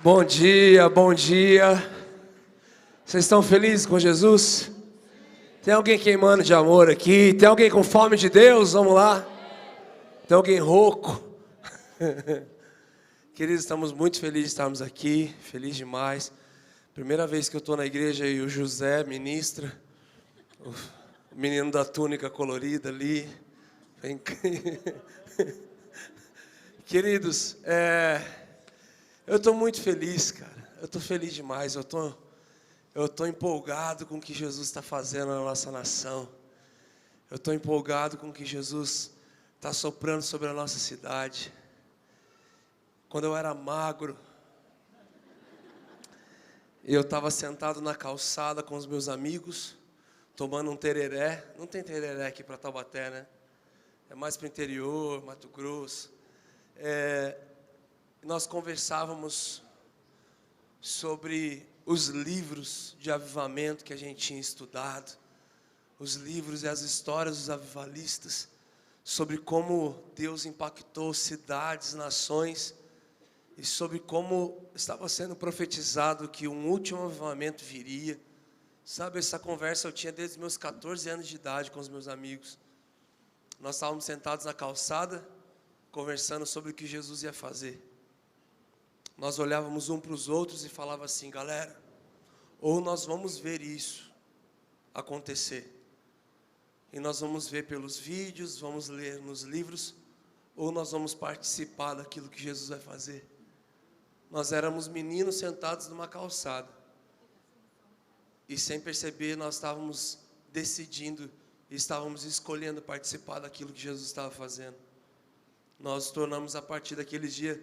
Bom dia, bom dia. Vocês estão felizes com Jesus? Tem alguém queimando de amor aqui? Tem alguém com fome de Deus? Vamos lá. Tem alguém rouco? Queridos, estamos muito felizes de estarmos aqui. Feliz demais. Primeira vez que eu estou na igreja e o José ministra. O menino da túnica colorida ali. Queridos, eu estou muito feliz, cara. Eu estou feliz demais. Eu estou empolgado com o que Jesus está fazendo na nossa nação. Eu estou empolgado com o que Jesus está soprando sobre a nossa cidade. Quando eu era magro, eu estava sentado na calçada com os meus amigos, tomando um tereré. Não tem tereré aqui para Taubaté, né? É mais para o interior, Mato Grosso. Nós conversávamos sobre os livros de avivamento que a gente tinha estudado, os livros e as histórias dos avivalistas, sobre como Deus impactou cidades, nações, e sobre como estava sendo profetizado que um último avivamento viria. Sabe, essa conversa eu tinha desde os meus 14 anos de idade com os meus amigos. Nós estávamos sentados na calçada, conversando sobre o que Jesus ia fazer. Nós olhávamos um para os outros e falava assim: galera, ou nós vamos ver isso acontecer, e nós vamos ver pelos vídeos, vamos ler nos livros, ou nós vamos participar daquilo que Jesus vai fazer. Nós éramos meninos sentados numa calçada, e sem perceber nós estávamos decidindo, estávamos escolhendo participar daquilo que Jesus estava fazendo. Nós nos tornamos a partir daquele dia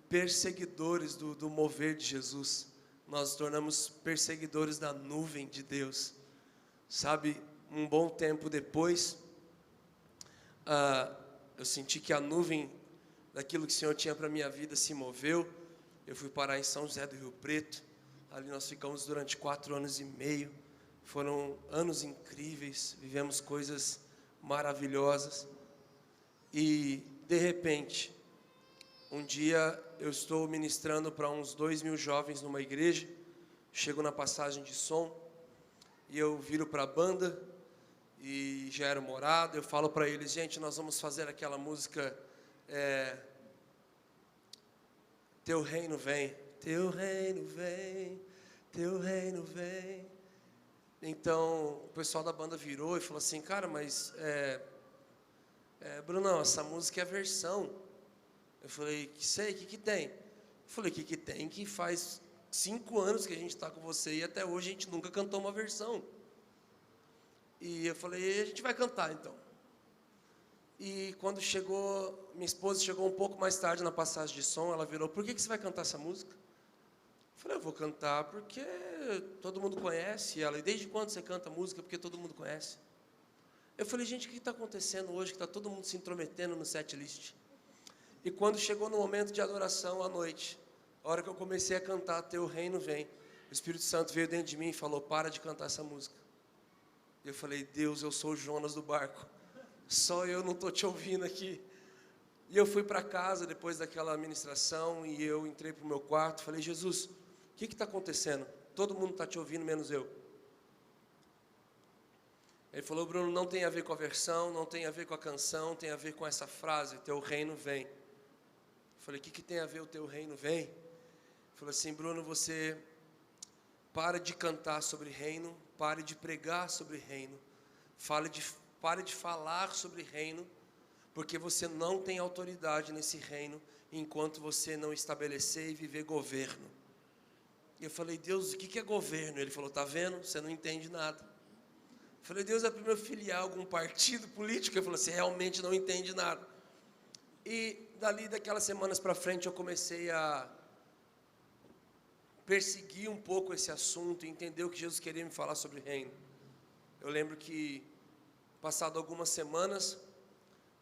perseguidores do mover de Jesus. Nós nos tornamos perseguidores da nuvem de Deus. Sabe, um bom tempo depois, eu senti que a nuvem daquilo que o Senhor tinha para a minha vida se moveu. Eu fui parar em São José do Rio Preto. Ali nós ficamos durante 4 anos e meio. Foram anos incríveis, vivemos coisas maravilhosas. E, de repente, um dia eu estou ministrando para uns 2.000 jovens numa igreja. Chego na passagem de som e eu viro para a banda, e já era morado. Eu falo para eles: gente, nós vamos fazer aquela música, Teu reino vem, Teu reino vem, Teu reino vem. Então o pessoal da banda virou e falou assim: cara, mas Brunão, essa música é versão. Eu falei: sei, o que tem? Eu falei: o que tem? Que faz 5 anos que a gente está com você e até hoje a gente nunca cantou uma versão. E eu falei: a gente vai cantar então. E quando chegou, minha esposa chegou um pouco mais tarde na passagem de som, ela virou: por que você vai cantar essa música? Eu falei: eu vou cantar porque todo mundo conhece ela. E desde quando você canta música? Porque todo mundo conhece. Eu falei: gente, o que está acontecendo hoje que está todo mundo se intrometendo no setlist? E quando chegou no momento de adoração à noite, a hora que eu comecei a cantar Teu reino vem, o Espírito Santo veio dentro de mim e falou: para de cantar essa música. E eu falei: Deus, eu sou o Jonas do barco, só eu não estou te ouvindo aqui. E eu fui para casa depois daquela ministração, e eu entrei para o meu quarto, falei: Jesus, o que está acontecendo? Todo mundo está te ouvindo, menos eu. Ele falou: Bruno, não tem a ver com a versão, não tem a ver com a canção, tem a ver com essa frase, Teu reino vem. Eu falei: o que tem a ver o Teu reino vem? Ele falou assim: Bruno, você para de cantar sobre reino, pare de pregar sobre reino, pare de falar sobre reino, porque você não tem autoridade nesse reino, enquanto você não estabelecer e viver governo. E eu falei: Deus, o que é governo? Ele falou: tá vendo? Você não entende nada. Eu falei: Deus, é para eu filiar algum partido político? Ele falou: você realmente não entende nada. E daquelas semanas para frente, eu comecei a perseguir um pouco esse assunto e entender o que Jesus queria me falar sobre reino. Eu lembro que, passado algumas semanas,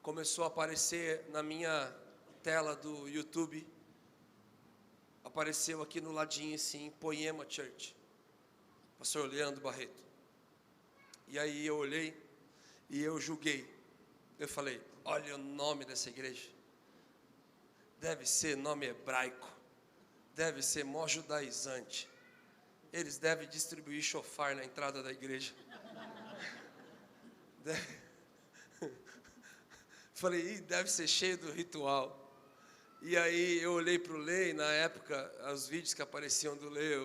começou a aparecer na minha tela do YouTube, apareceu aqui no ladinho assim, Poema Church, pastor Leandro Barreto. E aí eu olhei e eu julguei. Eu falei: olha o nome dessa igreja, deve ser nome hebraico, deve ser mó judaizante. Eles devem distribuir chofar na entrada da igreja. Falei, deve ser cheio do ritual. E aí eu olhei para o Lê, e na época, os vídeos que apareciam do Lê,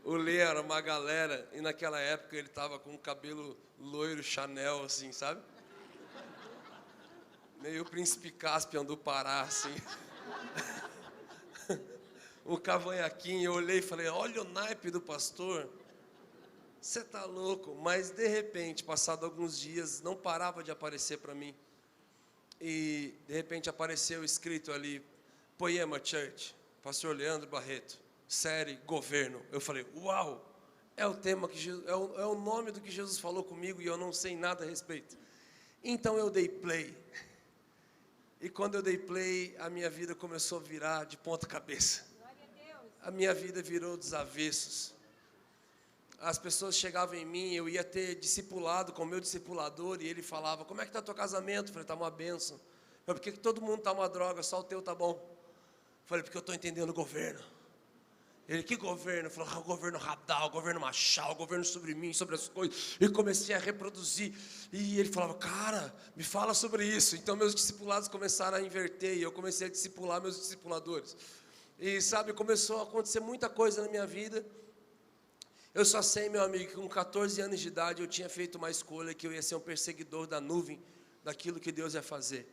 o Lê era uma galera, e naquela época ele estava com o cabelo loiro Chanel, assim, sabe? Meio Príncipe Caspian do Pará, assim. O cavanhaquinho, eu olhei e falei, olha o naipe do pastor. Você tá louco? Mas de repente, passado alguns dias, não parava de aparecer para mim. E de repente apareceu escrito ali, Poema Church, pastor Leandro Barreto, série Governo. Eu falei, uau, é o tema que Jesus, é o nome do que Jesus falou comigo e eu não sei nada a respeito. Então eu dei play. E quando eu dei play, a minha vida começou a virar de ponta cabeça. A minha vida virou dos avessos. As pessoas chegavam em mim, eu ia ter discipulado com o meu discipulador, e ele falava, como é que está teu casamento? Eu falei, está uma bênção. Eu falei, por que todo mundo está uma droga, só o teu está bom? Eu falei, porque eu estou entendendo o governo. Ele, que governo? Eu falei, o governo Radal, o governo Machal, o governo sobre mim, sobre as coisas. E comecei a reproduzir. E ele falava, cara, me fala sobre isso. Então meus discipulados começaram a inverter, e eu comecei a discipular meus discipuladores. E sabe, começou a acontecer muita coisa na minha vida. Eu só sei, meu amigo, que com 14 anos de idade eu tinha feito uma escolha que eu ia ser um perseguidor da nuvem, daquilo que Deus ia fazer.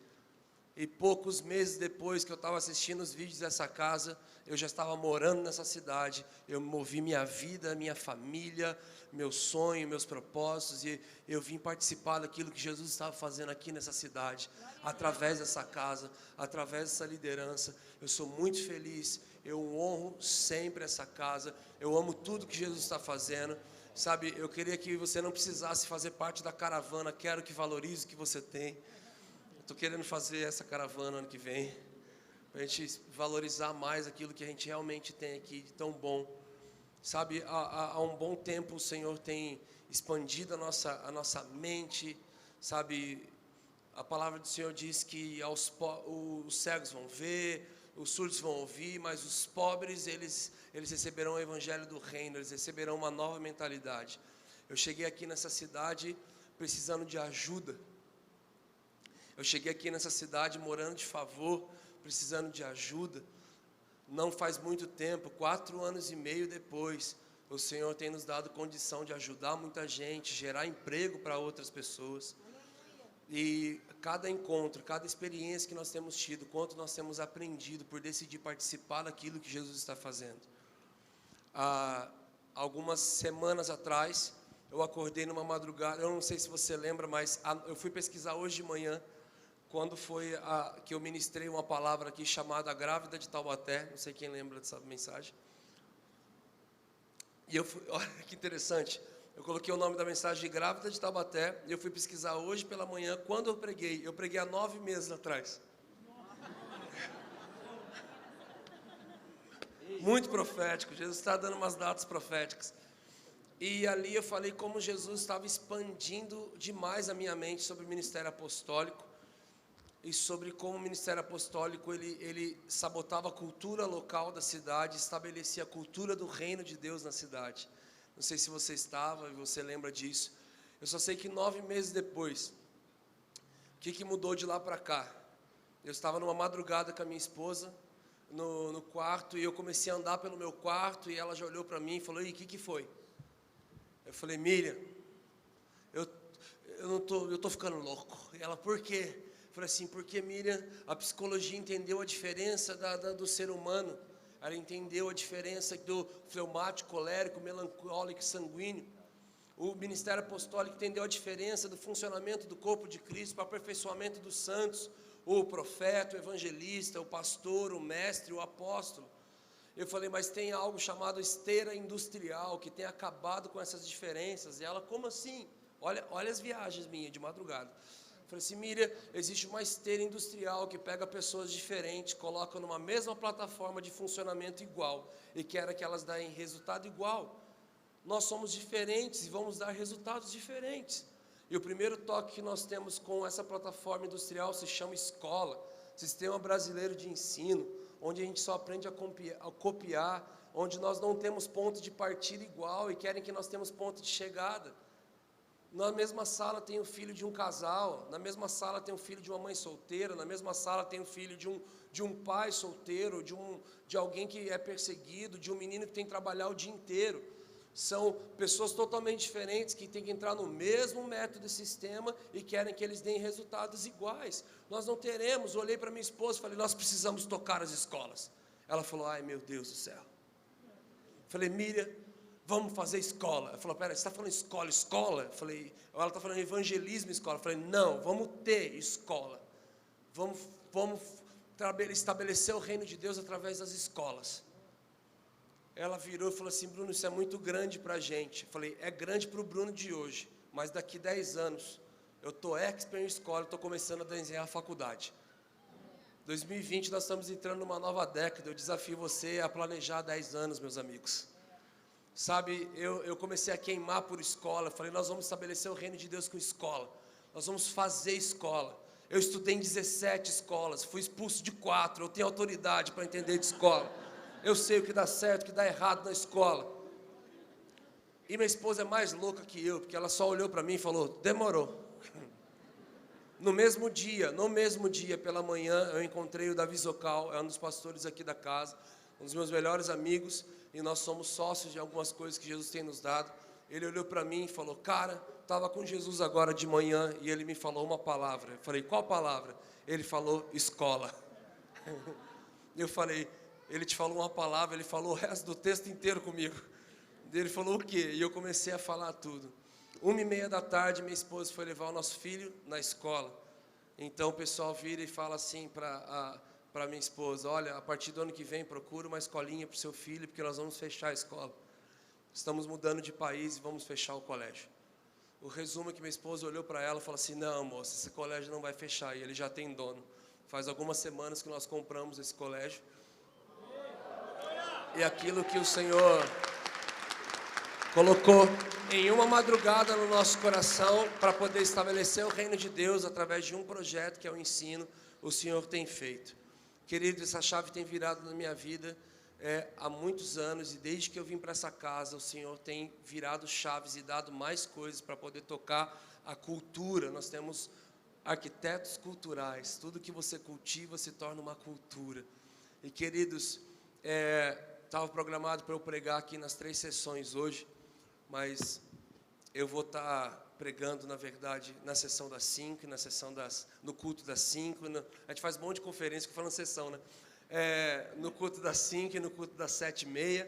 E poucos meses depois que eu estava assistindo os vídeos dessa casa, eu já estava morando nessa cidade, eu movi minha vida, minha família, meu sonho, meus propósitos, e eu vim participar daquilo que Jesus estava fazendo aqui nessa cidade, através dessa casa, através dessa liderança. Eu sou muito feliz, eu honro sempre essa casa, eu amo tudo que Jesus está fazendo. Sabe, eu queria que você não precisasse fazer parte da caravana, quero que valorize o que você tem. Estou querendo fazer essa caravana ano que vem, para a gente valorizar mais aquilo que a gente realmente tem aqui de tão bom. Sabe, há um bom tempo o Senhor tem expandido a nossa mente, sabe, a palavra do Senhor diz que os cegos vão ver, os surdos vão ouvir, mas os pobres, eles receberão o evangelho do reino, eles receberão uma nova mentalidade. Eu cheguei aqui nessa cidade precisando de ajuda. Eu cheguei aqui nessa cidade morando de favor, precisando de ajuda. Não faz muito tempo, 4 anos e meio depois, o Senhor tem nos dado condição de ajudar muita gente, gerar emprego para outras pessoas. E cada encontro, cada experiência que nós temos tido, quanto nós temos aprendido por decidir participar daquilo que Jesus está fazendo. Há algumas semanas atrás, eu acordei numa madrugada, eu não sei se você lembra, mas eu fui pesquisar hoje de manhã, quando foi que eu ministrei uma palavra aqui chamada Grávida de Taubaté, não sei quem lembra dessa mensagem. E eu fui, olha que interessante, eu coloquei o nome da mensagem de Grávida de Taubaté, e eu fui pesquisar hoje pela manhã, quando eu preguei há 9 meses atrás. Muito profético, Jesus está dando umas datas proféticas. E ali eu falei como Jesus estava expandindo demais a minha mente sobre o ministério apostólico, e sobre como o ministério apostólico ele sabotava a cultura local da cidade, estabelecia a cultura do reino de Deus na cidade. Não sei se você estava e você lembra disso. Eu só sei que 9 meses depois, o que mudou de lá para cá? Eu estava numa madrugada com a minha esposa no quarto, e eu comecei a andar pelo meu quarto, e ela já olhou para mim e falou, e o que foi? Eu falei, Miriam, eu estou ficando louco. E ela, por quê? Eu falei assim, porque Miriam, a psicologia entendeu a diferença do ser humano. Ela entendeu a diferença do fleumático, colérico, melancólico e sanguíneo. O ministério apostólico entendeu a diferença do funcionamento do corpo de Cristo para o aperfeiçoamento dos santos. O profeta, o evangelista, o pastor, o mestre, o apóstolo. Eu falei, mas tem algo chamado esteira industrial, que tem acabado com essas diferenças. E ela, como assim? Olha as viagens minhas de madrugada. Eu falei assim, Miriam, existe uma esteira industrial que pega pessoas diferentes, coloca numa mesma plataforma de funcionamento igual, e quer que elas deem resultado igual. Nós somos diferentes e vamos dar resultados diferentes. E o primeiro toque que nós temos com essa plataforma industrial se chama escola, Sistema Brasileiro de Ensino. onde a gente só aprende a copiar, onde nós não temos ponto de partida igual e querem que nós temos ponto de chegada. Na mesma sala tem o filho de um casal, na mesma sala tem o filho de uma mãe solteira, na mesma sala tem o filho de um pai solteiro, de alguém que é perseguido, de um menino que tem que trabalhar o dia inteiro. São pessoas totalmente diferentes que têm que entrar no mesmo método e sistema e querem que eles deem resultados iguais. Nós não teremos. Olhei para minha esposa e falei, nós precisamos tocar as escolas. Ela falou, ai meu Deus do céu. Falei, Miriam, vamos fazer escola. Ela falou, pera, você está falando escola? Eu falei, ela está falando evangelismo escola. Eu falei, não, vamos ter escola. Vamos estabelecer o reino de Deus através das escolas. Ela virou e falou assim, Bruno, isso é muito grande para a gente. Eu falei, é grande para o Bruno de hoje, mas daqui 10 anos, eu estou expert em escola, estou começando a desenhar a faculdade. 2020 nós estamos entrando numa nova década, eu desafio você a planejar 10 anos, meus amigos. Sabe, eu comecei a queimar por escola, falei, nós vamos estabelecer o reino de Deus com escola, nós vamos fazer escola. Eu estudei em 17 escolas, fui expulso de 4, eu tenho autoridade para entender de escola. Eu sei o que dá certo, o que dá errado na escola. E minha esposa é mais louca que eu, porque ela só olhou para mim e falou, demorou. No mesmo dia, pela manhã, eu encontrei o Davi Zocal, é um dos pastores aqui da casa, um dos meus melhores amigos, e nós somos sócios de algumas coisas que Jesus tem nos dado. Ele olhou para mim e falou, cara, estava com Jesus agora de manhã, e ele me falou uma palavra. Eu falei, qual palavra? Ele falou, escola. Eu falei, ele te falou uma palavra, ele falou o resto do texto inteiro comigo. Ele falou o quê? E eu comecei a falar tudo. 1h30 da tarde, minha esposa foi levar o nosso filho na escola. Então o pessoal vira e fala assim para minha esposa, olha, a partir do ano que vem procura uma escolinha para o seu filho, porque nós vamos fechar a escola. Estamos mudando de país e vamos fechar o colégio. O resumo é que minha esposa olhou para ela e falou assim, não moça, esse colégio não vai fechar, e ele já tem dono. Faz algumas semanas que nós compramos esse colégio. E aquilo que o Senhor colocou em uma madrugada no nosso coração para poder estabelecer o reino de Deus através de um projeto que é o ensino, o Senhor tem feito. Querido, essa chave tem virado na minha vida há muitos anos, e desde que eu vim para essa casa, o Senhor tem virado chaves e dado mais coisas para poder tocar a cultura. Nós temos arquitetos culturais, tudo que você cultiva se torna uma cultura. E queridos, estava programado para eu pregar aqui nas 3 sessões hoje, mas eu vou estar pregando, na verdade, na sessão das 5, no culto das 5, a gente faz um monte de conferência que falando sessão, né? No culto das 5 e no culto das 7h30,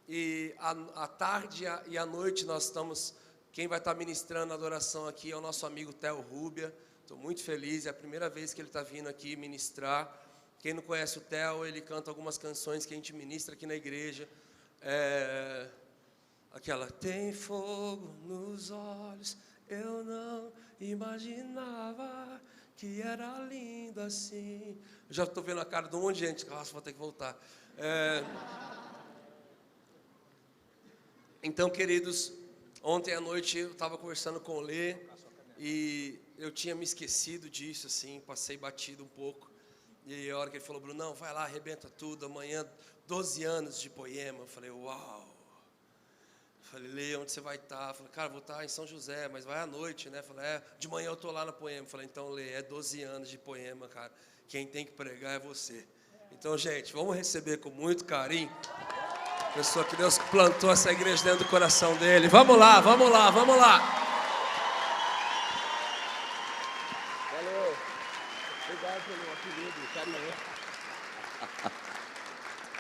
e à tarde e à noite nós estamos, quem vai estar ministrando a adoração aqui é o nosso amigo Theo Rúbia. Estou muito feliz, é a primeira vez que ele está vindo aqui ministrar. Quem não conhece o Theo, ele canta algumas canções que a gente ministra aqui na igreja. Aquela, tem fogo nos olhos, eu não imaginava que era lindo assim. Eu já estou vendo a cara de um monte de gente, nossa, vou ter que voltar. Então, queridos, ontem à noite eu estava conversando com o Lê, e eu tinha me esquecido disso, assim, passei batido um pouco. E a hora que ele falou, Bruno, não, vai lá, arrebenta tudo, amanhã 12 anos de poema. Eu falei, uau. Eu falei, Lê, onde você vai estar? Eu falei, cara, vou estar em São José, mas vai à noite, né? Eu falei, de manhã eu estou lá na poema. Eu falei, então, Lê, é 12 anos de poema, cara. Quem tem que pregar é você. Então, gente, vamos receber com muito carinho a pessoa que Deus plantou essa igreja dentro do coração dele. Vamos lá, vamos lá, vamos lá. Valeu. Obrigado pelo apelido, carinho.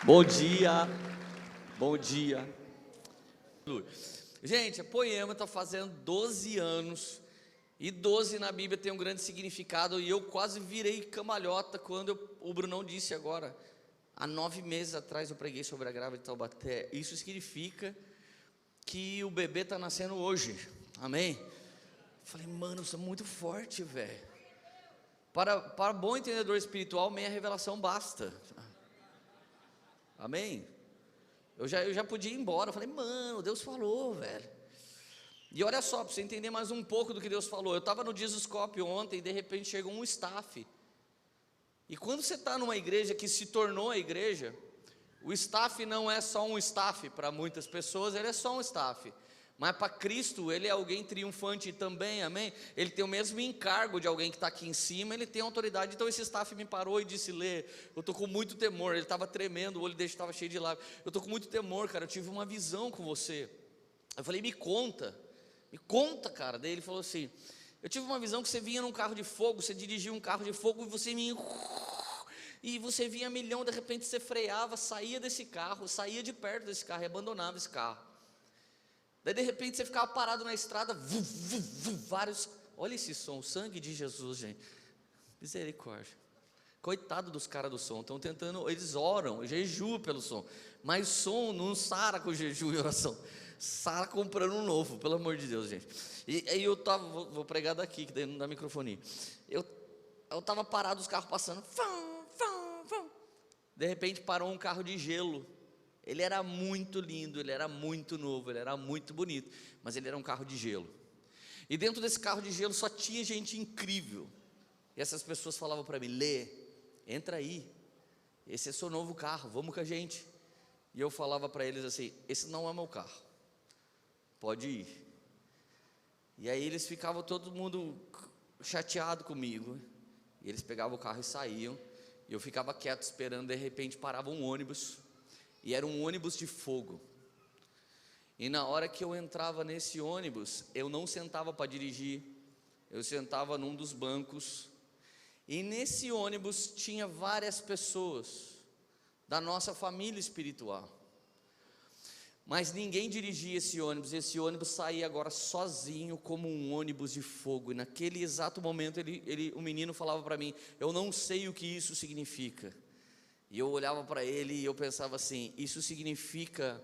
Bom dia. Bom dia. Gente, a poema está fazendo 12 anos, e 12 na Bíblia tem um grande significado, e eu quase virei cambalhota quando o Brunão disse agora, há 9 meses atrás eu preguei sobre a grávida de Taubaté. Isso significa que o bebê está nascendo hoje, amém? Falei, mano, isso é muito forte, velho. Para bom entendedor espiritual, meia revelação basta, amém? Eu já podia ir embora. Eu falei, mano, Deus falou, velho. E olha só, para você entender mais um pouco do que Deus falou. Eu estava no Jesuscope ontem e de repente chegou um staff. E quando você está numa igreja que se tornou a igreja, o staff não é só um staff, para muitas pessoas ele é só um staff, mas para Cristo ele é alguém triunfante também, amém? Ele tem o mesmo encargo de alguém que está aqui em cima, ele tem autoridade. Então esse staff me parou e disse: Lê, eu estou com muito temor. Ele estava tremendo, o olho dele estava cheio de lágrimas. Eu estou com muito temor, cara, eu tive uma visão com você. Eu falei: me conta, cara. Daí ele falou assim: eu tive uma visão que você vinha num carro de fogo, você dirigia um carro de fogo e você vinha a milhão, de repente você freava, saía desse carro, saía de perto desse carro e abandonava esse carro. Daí de repente você ficava parado na estrada, vários, olha esse som, o sangue de Jesus, gente, misericórdia. Coitado dos caras do som, estão tentando, eles oram, jejuam pelo som, mas som não sara com jejum e oração, sara comprando um novo, pelo amor de Deus, gente. E aí eu tava, vou pregar daqui, que daí não dá microfonia. Eu tava parado, os carros passando, de repente parou um carro de gelo. Ele era muito lindo, ele era muito novo, ele era muito bonito, mas ele era um carro de gelo. E dentro desse carro de gelo só tinha gente incrível. E essas pessoas falavam para mim: Lê, entra aí, esse é seu novo carro, vamos com a gente. E eu falava para eles assim: esse não é meu carro, pode ir. E aí eles ficavam todo mundo chateado comigo, e eles pegavam o carro e saíam, e eu ficava quieto esperando. De repente parava um ônibus, e era um ônibus de fogo. E na hora que eu entrava nesse ônibus, eu não sentava para dirigir, eu sentava num dos bancos. E nesse ônibus tinha várias pessoas da nossa família espiritual, mas ninguém dirigia esse ônibus saía agora sozinho, como um ônibus de fogo. E naquele exato momento, o menino falava para mim: eu não sei o que isso significa. E eu olhava para ele e eu pensava assim: isso significa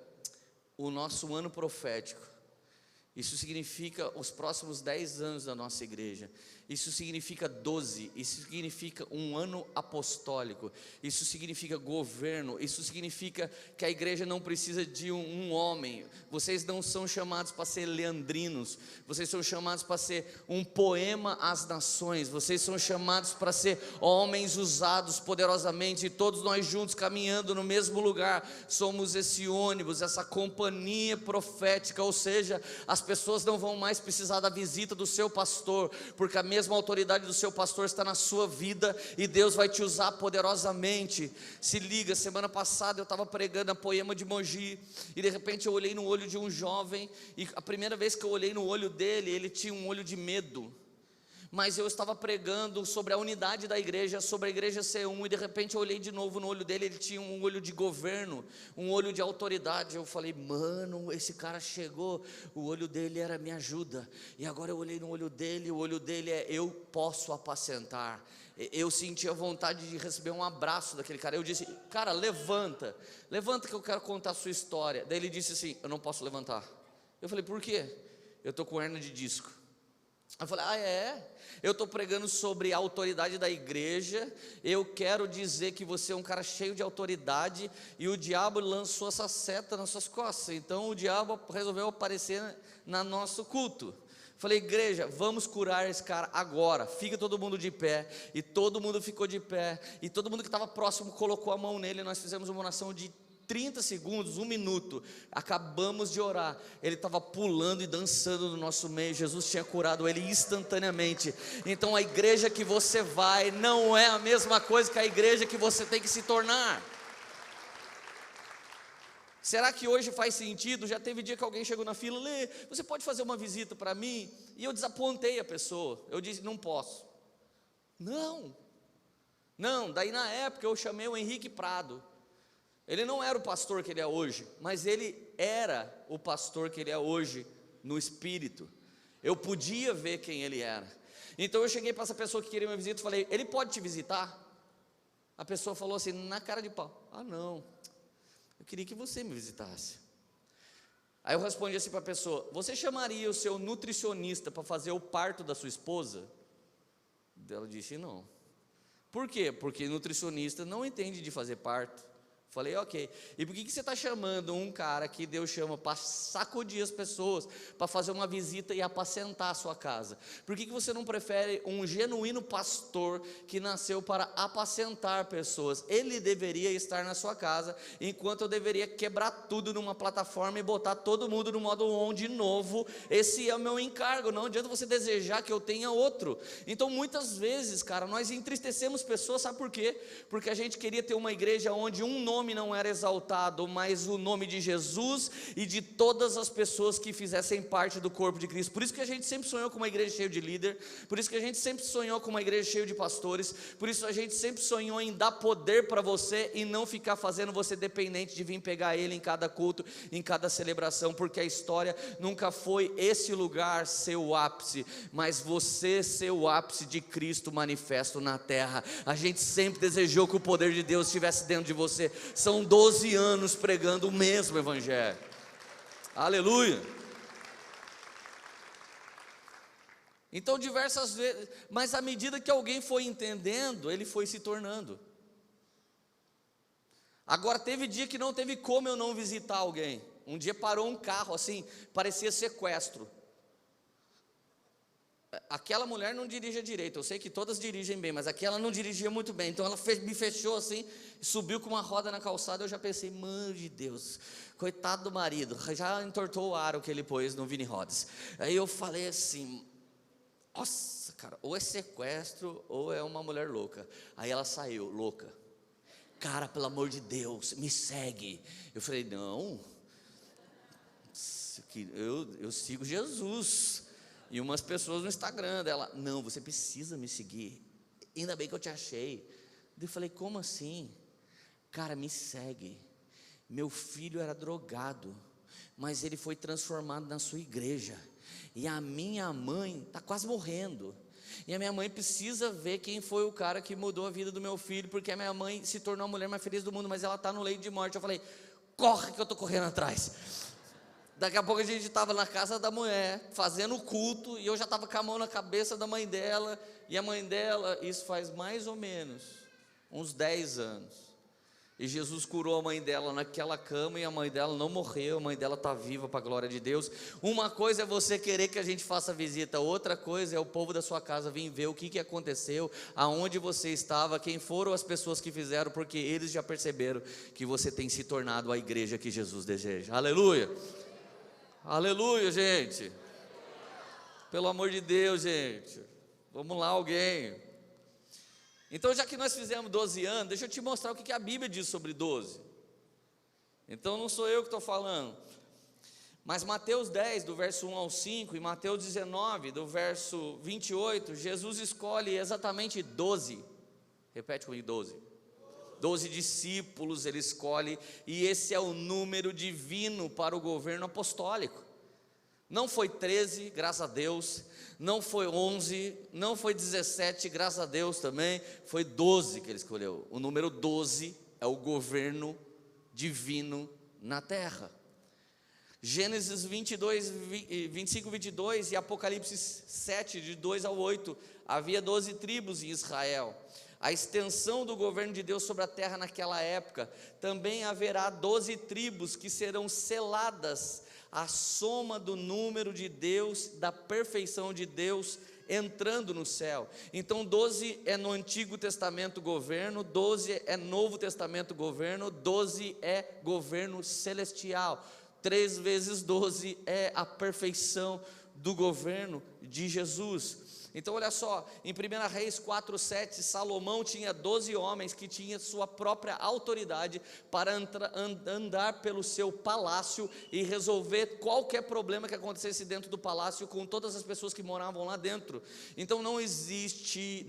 o nosso ano profético, isso significa os próximos 10 anos da nossa igreja, isso significa 12, isso significa um ano apostólico, isso significa governo, isso significa que a igreja não precisa de um homem. Vocês não são chamados para ser leandrinos, vocês são chamados para ser um poema às nações, vocês são chamados para ser homens usados poderosamente, e todos nós juntos caminhando no mesmo lugar, somos esse ônibus, essa companhia profética. Ou seja, as pessoas não vão mais precisar da visita do seu pastor, porque a mesma autoridade do seu pastor está na sua vida, e Deus vai te usar poderosamente. Se liga, semana passada eu estava pregando a Poema de Mogi, e de repente eu olhei no olho de um jovem, e a primeira vez que eu olhei no olho dele, ele tinha um olho de medo. Mas eu estava pregando sobre a unidade da igreja, sobre a igreja ser um, e de repente eu olhei de novo no olho dele, ele tinha um olho de governo, um olho de autoridade. Eu falei: mano, esse cara chegou, o olho dele era me ajuda, e agora eu olhei no olho dele, o olho dele é eu posso apacentar. Eu senti a vontade de receber um abraço daquele cara. Eu disse: cara, levanta que eu quero contar a sua história. Daí ele disse assim: eu não posso levantar. Eu falei: por quê? Eu estou com hernia de disco. Eu falei: ah, é? Eu estou pregando sobre a autoridade da igreja, eu quero dizer que você é um cara cheio de autoridade, e o diabo lançou essa seta nas suas costas, então o diabo resolveu aparecer no nosso culto. Falei: igreja, vamos curar esse cara agora, fica todo mundo de pé. E todo mundo ficou de pé, e todo mundo que estava próximo colocou a mão nele. Nós fizemos uma oração de 30 segundos, 1 minuto, acabamos de orar, ele estava pulando e dançando no nosso meio. Jesus tinha curado ele instantaneamente. Então a igreja que você vai não é a mesma coisa que a igreja que você tem que se tornar. Será que hoje faz sentido? Já teve dia que alguém chegou na fila: Lê, você pode fazer uma visita para mim? E eu desapontei a pessoa, eu disse: não posso. Não, daí na época eu chamei o Henrique Prado. Ele não era o pastor que ele é hoje, mas ele era o pastor que ele é hoje no espírito. Eu podia ver quem ele era. Então eu cheguei para essa pessoa que queria uma visita e falei: ele pode te visitar? A pessoa falou assim, na cara de pau: ah, não, eu queria que você me visitasse. Aí eu respondi assim para a pessoa: você chamaria o seu nutricionista para fazer o parto da sua esposa? Ela disse: não. Por quê? Porque nutricionista não entende de fazer parto. Falei, ok. E por que você está chamando um cara que Deus chama para sacudir as pessoas, para fazer uma visita e apacentar a sua casa? Por que você não prefere um genuíno pastor que nasceu para apacentar pessoas? Ele deveria estar na sua casa, enquanto eu deveria quebrar tudo numa plataforma e botar todo mundo no modo on de novo. Esse é o meu encargo. Não adianta você desejar que eu tenha outro. Então muitas vezes, cara, nós entristecemos pessoas, sabe por quê? Porque a gente queria ter uma igreja onde um nome não era exaltado, mas o nome de Jesus e de todas as pessoas que fizessem parte do corpo de Cristo. Por isso que a gente sempre sonhou com uma igreja cheia de líder, por isso que a gente sempre sonhou com uma igreja cheia de pastores, por isso a gente sempre sonhou em dar poder para você e não ficar fazendo você dependente de vir pegar ele em cada culto, em cada celebração, porque a história nunca foi esse lugar ser o ápice, mas você ser o ápice de Cristo manifesto na terra. A gente sempre desejou que o poder de Deus estivesse dentro de você. São 12 anos pregando o mesmo evangelho. Aleluia. Então diversas vezes, mas à medida que alguém foi entendendo, ele foi se tornando. Agora teve dia que não teve como eu não visitar alguém. Um dia parou um carro assim, parecia sequestro. Aquela mulher não dirige direito, eu sei que todas dirigem bem, mas aquela não dirigia muito bem, então ela me fechou assim, subiu com uma roda na calçada. Eu já pensei, mano de Deus, coitado do marido, já entortou o aro que ele pôs no Vini Rodas. Aí eu falei assim, nossa cara, ou é sequestro ou é uma mulher louca. Aí ela saiu, louca, cara, pelo amor de Deus, me segue. Eu falei, não, eu sigo Jesus. E umas pessoas no Instagram dela, não, você precisa me seguir, ainda bem que eu te achei. Eu falei, como assim? Cara, me segue. Meu filho era drogado, mas ele foi transformado na sua igreja. E a minha mãe está quase morrendo. E a minha mãe precisa ver quem foi o cara que mudou a vida do meu filho, porque a minha mãe se tornou a mulher mais feliz do mundo, mas ela está no leito de morte. Eu falei, corre que eu estou correndo atrás. Daqui a pouco a gente estava na casa da mulher, fazendo culto, e eu já estava com a mão na cabeça da mãe dela, e a mãe dela, isso faz mais ou menos uns 10 anos, e Jesus curou a mãe dela naquela cama, e a mãe dela não morreu, a mãe dela está viva para a glória de Deus. Uma coisa é você querer que a gente faça visita, outra coisa é o povo da sua casa vir ver o que aconteceu, aonde você estava, quem foram as pessoas que fizeram, porque eles já perceberam que você tem se tornado a igreja que Jesus deseja. Aleluia! Aleluia, gente. Pelo amor de Deus, gente. Vamos lá, alguém. Então, já que nós fizemos 12 anos, deixa eu te mostrar o que a Bíblia diz sobre 12. Então, não sou eu que estou falando. Mas Mateus 10, do verso 1 ao 5, e Mateus 19, do verso 28, Jesus escolhe exatamente 12. Repete comigo, 12. 12 discípulos ele escolhe, e esse é o número divino para o governo apostólico. Não foi 13, graças a Deus, não foi 11, não foi 17, graças a Deus também, foi 12 que ele escolheu. O número 12 é o governo divino na terra. Gênesis 22, 25, 22 e Apocalipse 7, de 2 ao 8, havia 12 tribos em Israel. A extensão do governo de Deus sobre a terra naquela época, também haverá 12 tribos que serão seladas, a soma do número de Deus, da perfeição de Deus entrando no céu. Então 12 é no Antigo Testamento governo, 12 é Novo Testamento governo, 12 é governo celestial. 3 vezes 12 é a perfeição do governo de Jesus. Então olha só, em 1 Reis 4:7, Salomão tinha 12 homens que tinham sua própria autoridade para andar pelo seu palácio e resolver qualquer problema que acontecesse dentro do palácio com todas as pessoas que moravam lá dentro. Então não existe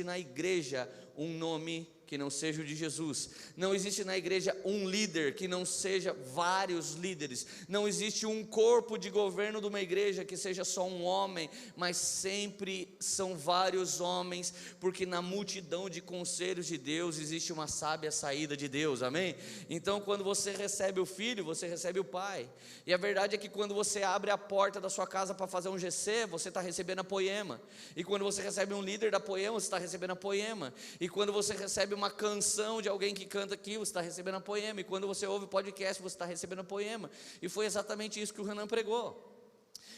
na igreja um nome que não seja o de Jesus. Não existe na igreja um líder que não seja vários líderes. Não existe um corpo de governo de uma igreja que seja só um homem, mas sempre são vários homens, porque na multidão de conselhos de Deus existe uma sábia saída de Deus, amém? Então quando você recebe o filho, você recebe o pai. E a verdade é que quando você abre a porta da sua casa para fazer um GC, você está recebendo a Poema. E quando você recebe um líder da Poema, você está recebendo a Poema. E quando você recebe uma canção de alguém que canta aqui, você está recebendo a poema. E quando você ouve o podcast, você está recebendo a poema. E foi exatamente isso que o Renan pregou.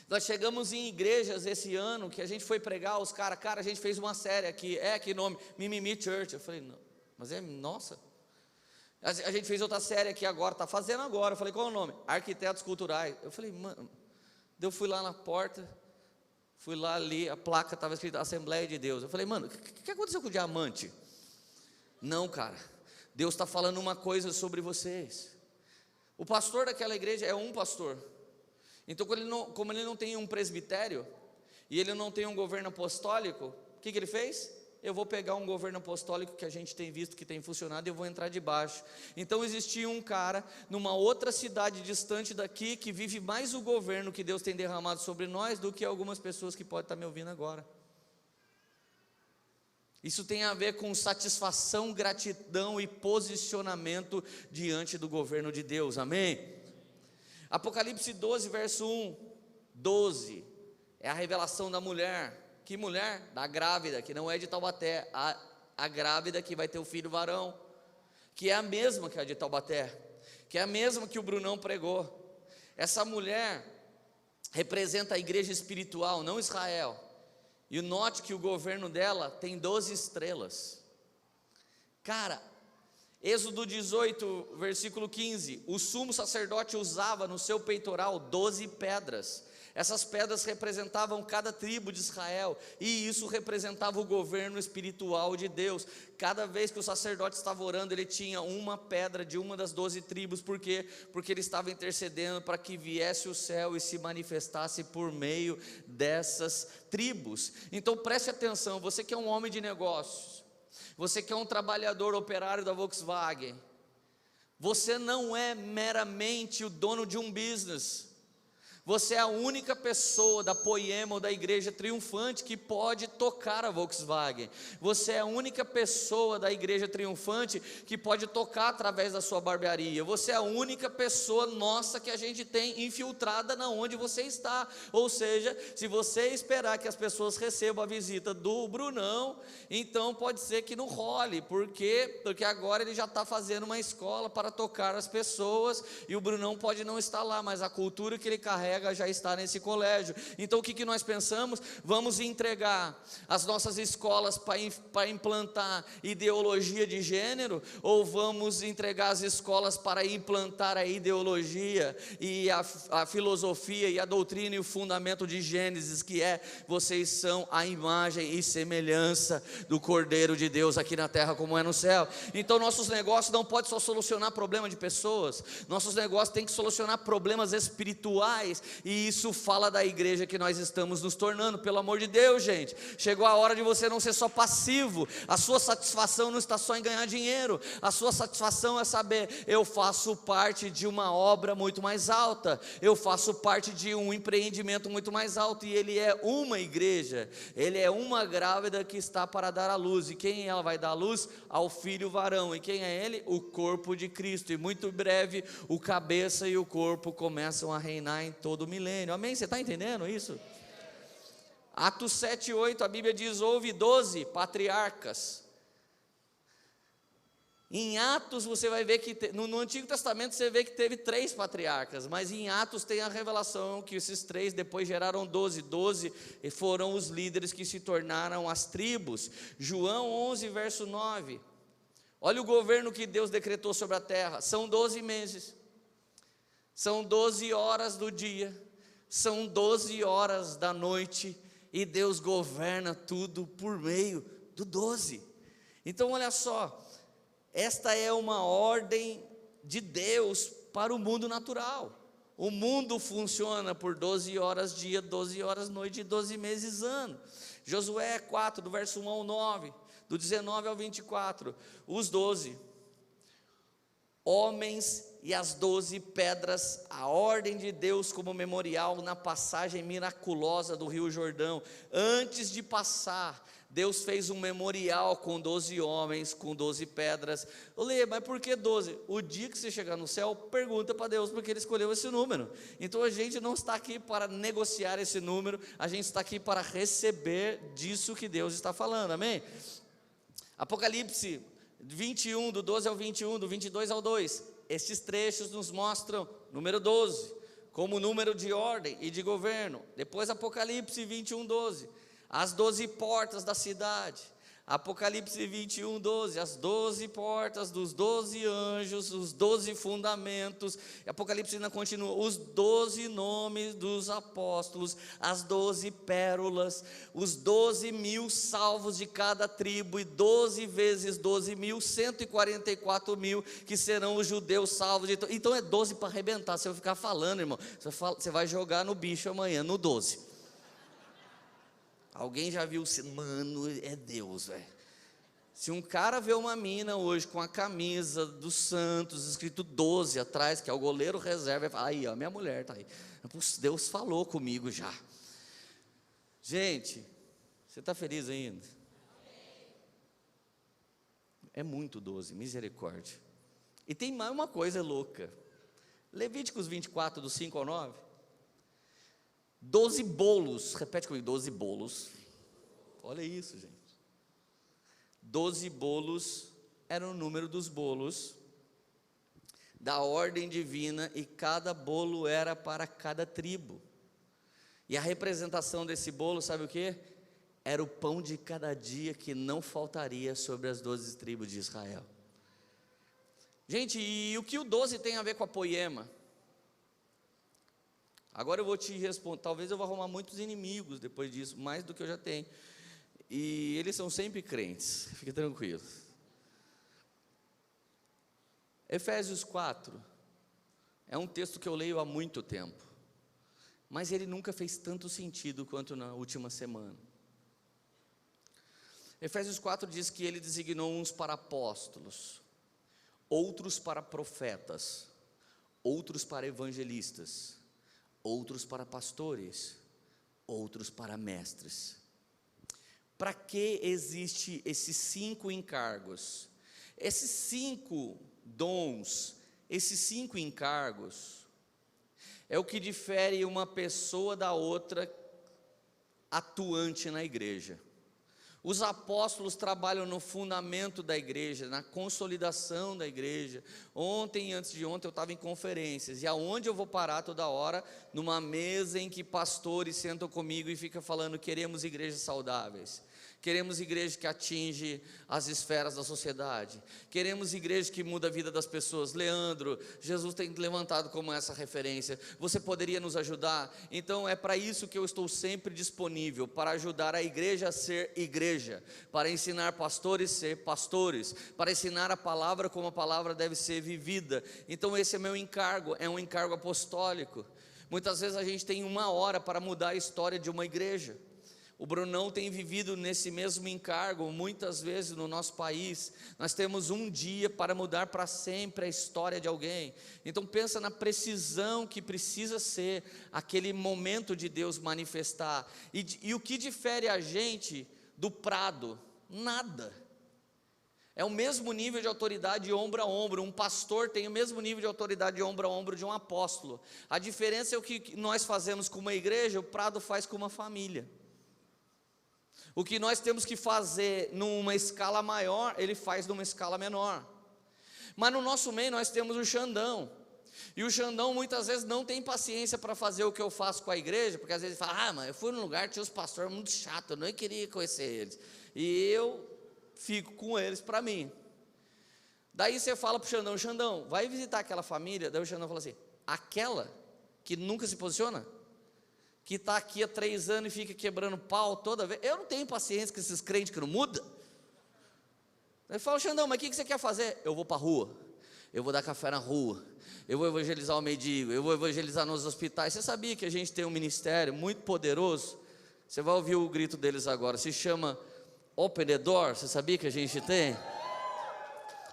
Nós chegamos em igrejas esse ano, que a gente foi pregar, os cara, a gente fez uma série aqui, que nome? Mimimi Church. Eu falei, não, mas nossa. A gente fez outra série aqui agora, está fazendo agora. Eu falei, qual é o nome? Arquitetos Culturais. Eu falei, mano, eu fui lá na porta, fui lá ali, a placa estava escrita Assembleia de Deus. Eu falei, mano, o que aconteceu com o diamante? Não, cara, Deus está falando uma coisa sobre vocês. O pastor daquela igreja é um pastor. Então, como ele não tem um presbitério, e ele não tem um governo apostólico, o que ele fez? Eu vou pegar um governo apostólico que a gente tem visto que tem funcionado, e eu vou entrar debaixo. Então existia um cara, numa outra cidade distante daqui, que vive mais o governo que Deus tem derramado sobre nós, do que algumas pessoas que podem estar me ouvindo agora. Isso tem a ver com satisfação, gratidão e posicionamento diante do governo de Deus, amém? Apocalipse 12, verso 1, 12, é a revelação da mulher. Que mulher? Da grávida, que não é de Taubaté, a grávida que vai ter o filho varão, que é a mesma que a de Taubaté, que é a mesma que o Brunão pregou. Essa mulher representa a igreja espiritual, não Israel. E note que o governo dela tem 12 estrelas. Cara, Êxodo 18, versículo 15, o sumo sacerdote usava no seu peitoral 12 pedras. Essas pedras representavam cada tribo de Israel, e isso representava o governo espiritual de Deus. Cada vez que o sacerdote estava orando, ele tinha uma pedra de uma das 12 tribos. Por quê? Porque ele estava intercedendo para que viesse o céu e se manifestasse por meio dessas tribos. Então preste atenção, você que é um homem de negócios, você que é um trabalhador operário da Volkswagen, você não é meramente o dono de um business. Você é a única pessoa da Poema ou da Igreja Triunfante que pode tocar a Volkswagen. Você é a única pessoa da Igreja Triunfante que pode tocar através da sua barbearia. Você é a única pessoa nossa que a gente tem infiltrada na onde você está. Ou seja, se você esperar que as pessoas recebam a visita do Brunão, então pode ser que não role. Por quê? Porque agora ele já está fazendo uma escola para tocar as pessoas, e o Brunão pode não estar lá, mas a cultura que ele carrega já está nesse colégio. Então o que nós pensamos? Vamos entregar as nossas escolas para implantar ideologia de gênero, ou vamos entregar as escolas para implantar a ideologia e a filosofia e a doutrina e o fundamento de Gênesis, que é: vocês são a imagem e semelhança do Cordeiro de Deus aqui na terra como é no céu. Então nossos negócios não podem só solucionar problema de pessoas, nossos negócios têm que solucionar problemas espirituais. E isso fala da igreja que nós estamos nos tornando. Pelo amor de Deus, gente, chegou a hora de você não ser só passivo. A sua satisfação não está só em ganhar dinheiro, a sua satisfação é saber: eu faço parte de uma obra muito mais alta, eu faço parte de um empreendimento muito mais alto. E ele é uma igreja, ele é uma grávida que está para dar à luz. E quem ela vai dar à luz? Ao filho varão. E quem é ele? O corpo de Cristo. E muito breve o cabeça e o corpo começam a reinar em todo o milênio. Amém? Você está entendendo isso? Atos 7:8, a Bíblia diz: houve 12 patriarcas. Em Atos você vai ver que no Antigo Testamento você vê que teve 3 patriarcas, mas em Atos tem a revelação que esses 3 depois geraram 12. 12 foram os líderes que se tornaram as tribos. João 11, verso 9. Olha o governo que Deus decretou sobre a terra. São 12 meses, são 12 horas do dia, são 12 horas da noite, e Deus governa tudo por meio do 12. Então olha só, esta é uma ordem de Deus para o mundo natural. O mundo funciona por 12 horas dia, 12 horas noite e 12 meses ano. Josué 4, do verso 1 ao 9, do 19 ao 24, os 12 homens e as 12 pedras, a ordem de Deus como memorial na passagem miraculosa do Rio Jordão. Antes de passar, Deus fez um memorial com 12 homens, com 12 pedras. Lê, mas por que 12? O dia que você chegar no céu, pergunta para Deus porque Ele escolheu esse número. Então a gente não está aqui para negociar esse número, a gente está aqui para receber disso que Deus está falando, amém? Apocalipse 21, do 12 ao 21, do 22 ao 2. Estes trechos nos mostram número 12, como número de ordem e de governo. Depois Apocalipse 21, 12, as 12 portas da cidade. Apocalipse 21, 12, as 12 portas dos 12 anjos, os 12 fundamentos. Apocalipse ainda continua, os 12 nomes dos apóstolos, as 12 pérolas, os 12.000 salvos de cada tribo, e 12 vezes 12.000, 144.000, que serão os judeus salvos. Então é 12 para arrebentar. Se eu ficar falando, irmão, você vai jogar no bicho amanhã, no 12. Alguém já viu, mano, é Deus, velho. Se um cara vê uma mina hoje com a camisa dos Santos, escrito 12 atrás, que é o goleiro reserva, vai falar, aí, ó, minha mulher tá aí. Deus falou comigo já. Gente, você está feliz ainda? É muito 12, misericórdia. E tem mais uma coisa louca. Levíticos 24, do 5 ao 9. 12 bolos, repete comigo, 12 bolos. Olha isso, gente. 12 bolos era o número dos bolos da ordem divina, e cada bolo era para cada tribo. E a representação desse bolo, sabe o que? Era o pão de cada dia que não faltaria sobre as 12 tribos de Israel. Gente, e o que o 12 tem a ver com a poema? Agora eu vou te responder, talvez eu vou arrumar muitos inimigos depois disso, mais do que eu já tenho. E eles são sempre crentes, fica tranquilo. Efésios 4 é um texto que eu leio há muito tempo, mas ele nunca fez tanto sentido quanto na última semana. Efésios 4 diz que ele designou uns para apóstolos, outros para profetas, outros para evangelistas, outros para pastores, outros para mestres. Para que existe esses 5 encargos? Esses 5 dons, esses 5 encargos, é o que difere uma pessoa da outra atuante na igreja. Os apóstolos trabalham no fundamento da igreja, na consolidação da igreja. Ontem e antes de ontem eu estava em conferências, e aonde eu vou parar toda hora? Numa mesa em que pastores sentam comigo e ficam falando, queremos igrejas saudáveis. Queremos igreja que atinge as esferas da sociedade. Queremos igreja que muda a vida das pessoas. Leandro, Jesus tem levantado como essa referência. Você poderia nos ajudar? Então é para isso que eu estou sempre disponível, para ajudar a igreja a ser igreja, para ensinar pastores a ser pastores, para ensinar a palavra como a palavra deve ser vivida. Então esse é meu encargo, é um encargo apostólico. Muitas vezes a gente tem 1 hora para mudar a história de uma igreja. O Brunão tem vivido nesse mesmo encargo, muitas vezes no nosso país. Nós temos 1 dia para mudar para sempre a história de alguém. Então pensa na precisão que precisa ser aquele momento de Deus manifestar. E o que difere a gente do prado? Nada. É o mesmo nível de autoridade ombro a ombro. Um pastor tem o mesmo nível de autoridade ombro a ombro de um apóstolo. A diferença é o que nós fazemos com uma igreja, o prado faz com uma família. O que nós temos que fazer numa escala maior, ele faz numa escala menor. Mas no nosso meio nós temos o Xandão. E o Xandão muitas vezes não tem paciência para fazer o que eu faço com a igreja, porque às vezes ele fala, mas eu fui num lugar, tinha os pastores muito chatos, eu nem queria conhecer eles. E eu fico com eles para mim. Daí você fala para o Xandão, Xandão, vai visitar aquela família. Daí o Xandão fala assim, aquela que nunca se posiciona? Que está aqui há 3 anos e fica quebrando pau toda vez. Eu não tenho paciência com esses crentes que não mudam. Ele fala, Xandão, mas o que você quer fazer? Eu vou para a rua, eu vou dar café na rua, eu vou evangelizar o mendigo, eu vou evangelizar nos hospitais. Você sabia que a gente tem um ministério muito poderoso? Você vai ouvir o grito deles agora, se chama Open the Door. Você sabia que a gente tem?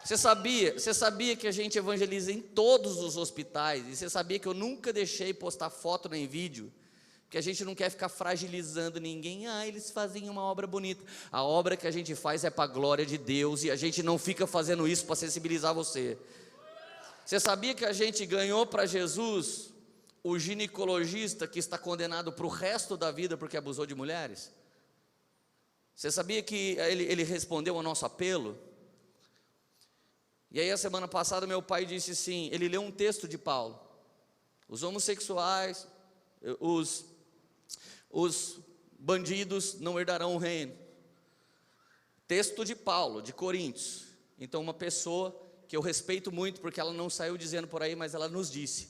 Você sabia que a gente evangeliza em todos os hospitais? E você sabia que eu nunca deixei postar foto nem vídeo? Porque a gente não quer ficar fragilizando ninguém. Eles fazem uma obra bonita. A obra que a gente faz é para a glória de Deus, e a gente não fica fazendo isso para sensibilizar você. Você sabia que a gente ganhou para Jesus o ginecologista que está condenado para o resto da vida porque abusou de mulheres? Você sabia que ele respondeu ao nosso apelo? E aí a semana passada meu pai disse assim, ele leu um texto de Paulo. Os homossexuais, os bandidos não herdarão o reino. Texto de Paulo, de Coríntios. Então uma pessoa que eu respeito muito, porque ela não saiu dizendo por aí, mas ela nos disse: